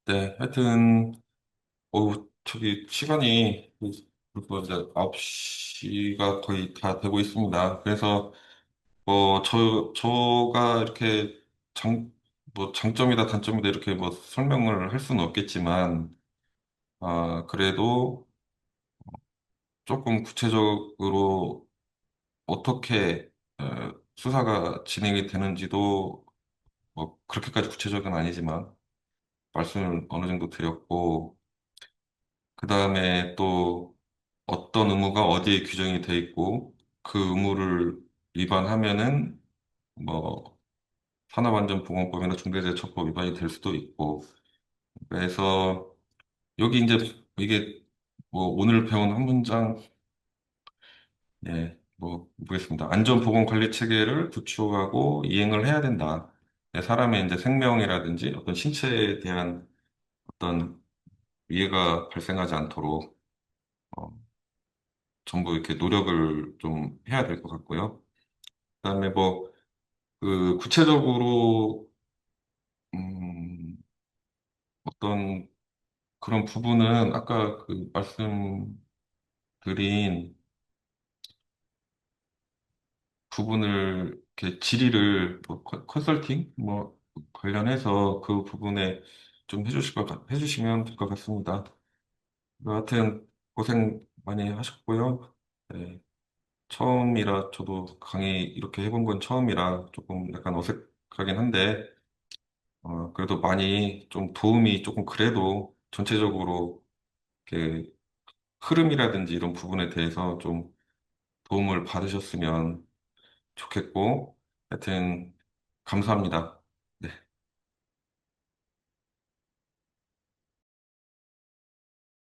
네, 하여튼, 저기, 시간이 벌써 이제 9시가 거의 다 되고 있습니다. 그래서 저가 이렇게 장점이다, 단점이다, 이렇게 뭐 설명을 할 수는 없겠지만, 그래도 조금 구체적으로 어떻게 수사가 진행이 되는지도 뭐 그렇게까지 구체적은 아니지만 말씀을 어느 정도 드렸고, 그 다음에 또 어떤 의무가 어디에 규정이 돼 있고, 그 의무를 위반하면은 뭐 산업안전보건법이나 중대재해처벌 위반이 될 수도 있고, 그래서 여기 이제 이게 뭐 오늘 배운 한 문장, 예, 뭐 보겠습니다. 안전보건관리 체계를 구축하고 이행을 해야 된다. 네, 사람의 이제 생명이라든지 어떤 신체에 대한 어떤 위해가 발생하지 않도록 어, 전부 이렇게 노력을 좀 해야 될 것 같고요. 그다음에 뭐 그 구체적으로 음, 어떤 그런 부분은 아까 그 말씀드린 부분을 이렇게 질의를 뭐 컨설팅 뭐 관련해서 그 부분에 좀 해주시면 될 것 같습니다. 여하튼 고생 많이 하셨고요. 네, 처음이라 저도 강의 이렇게 해본 건 처음이라 조금 약간 어색하긴 한데 그래도 많이 좀 도움이 조금 그래도 전체적으로 이렇게 흐름이라든지 이런 부분에 대해서 좀 도움을 받으셨으면 좋겠고, 하여튼, 감사합니다.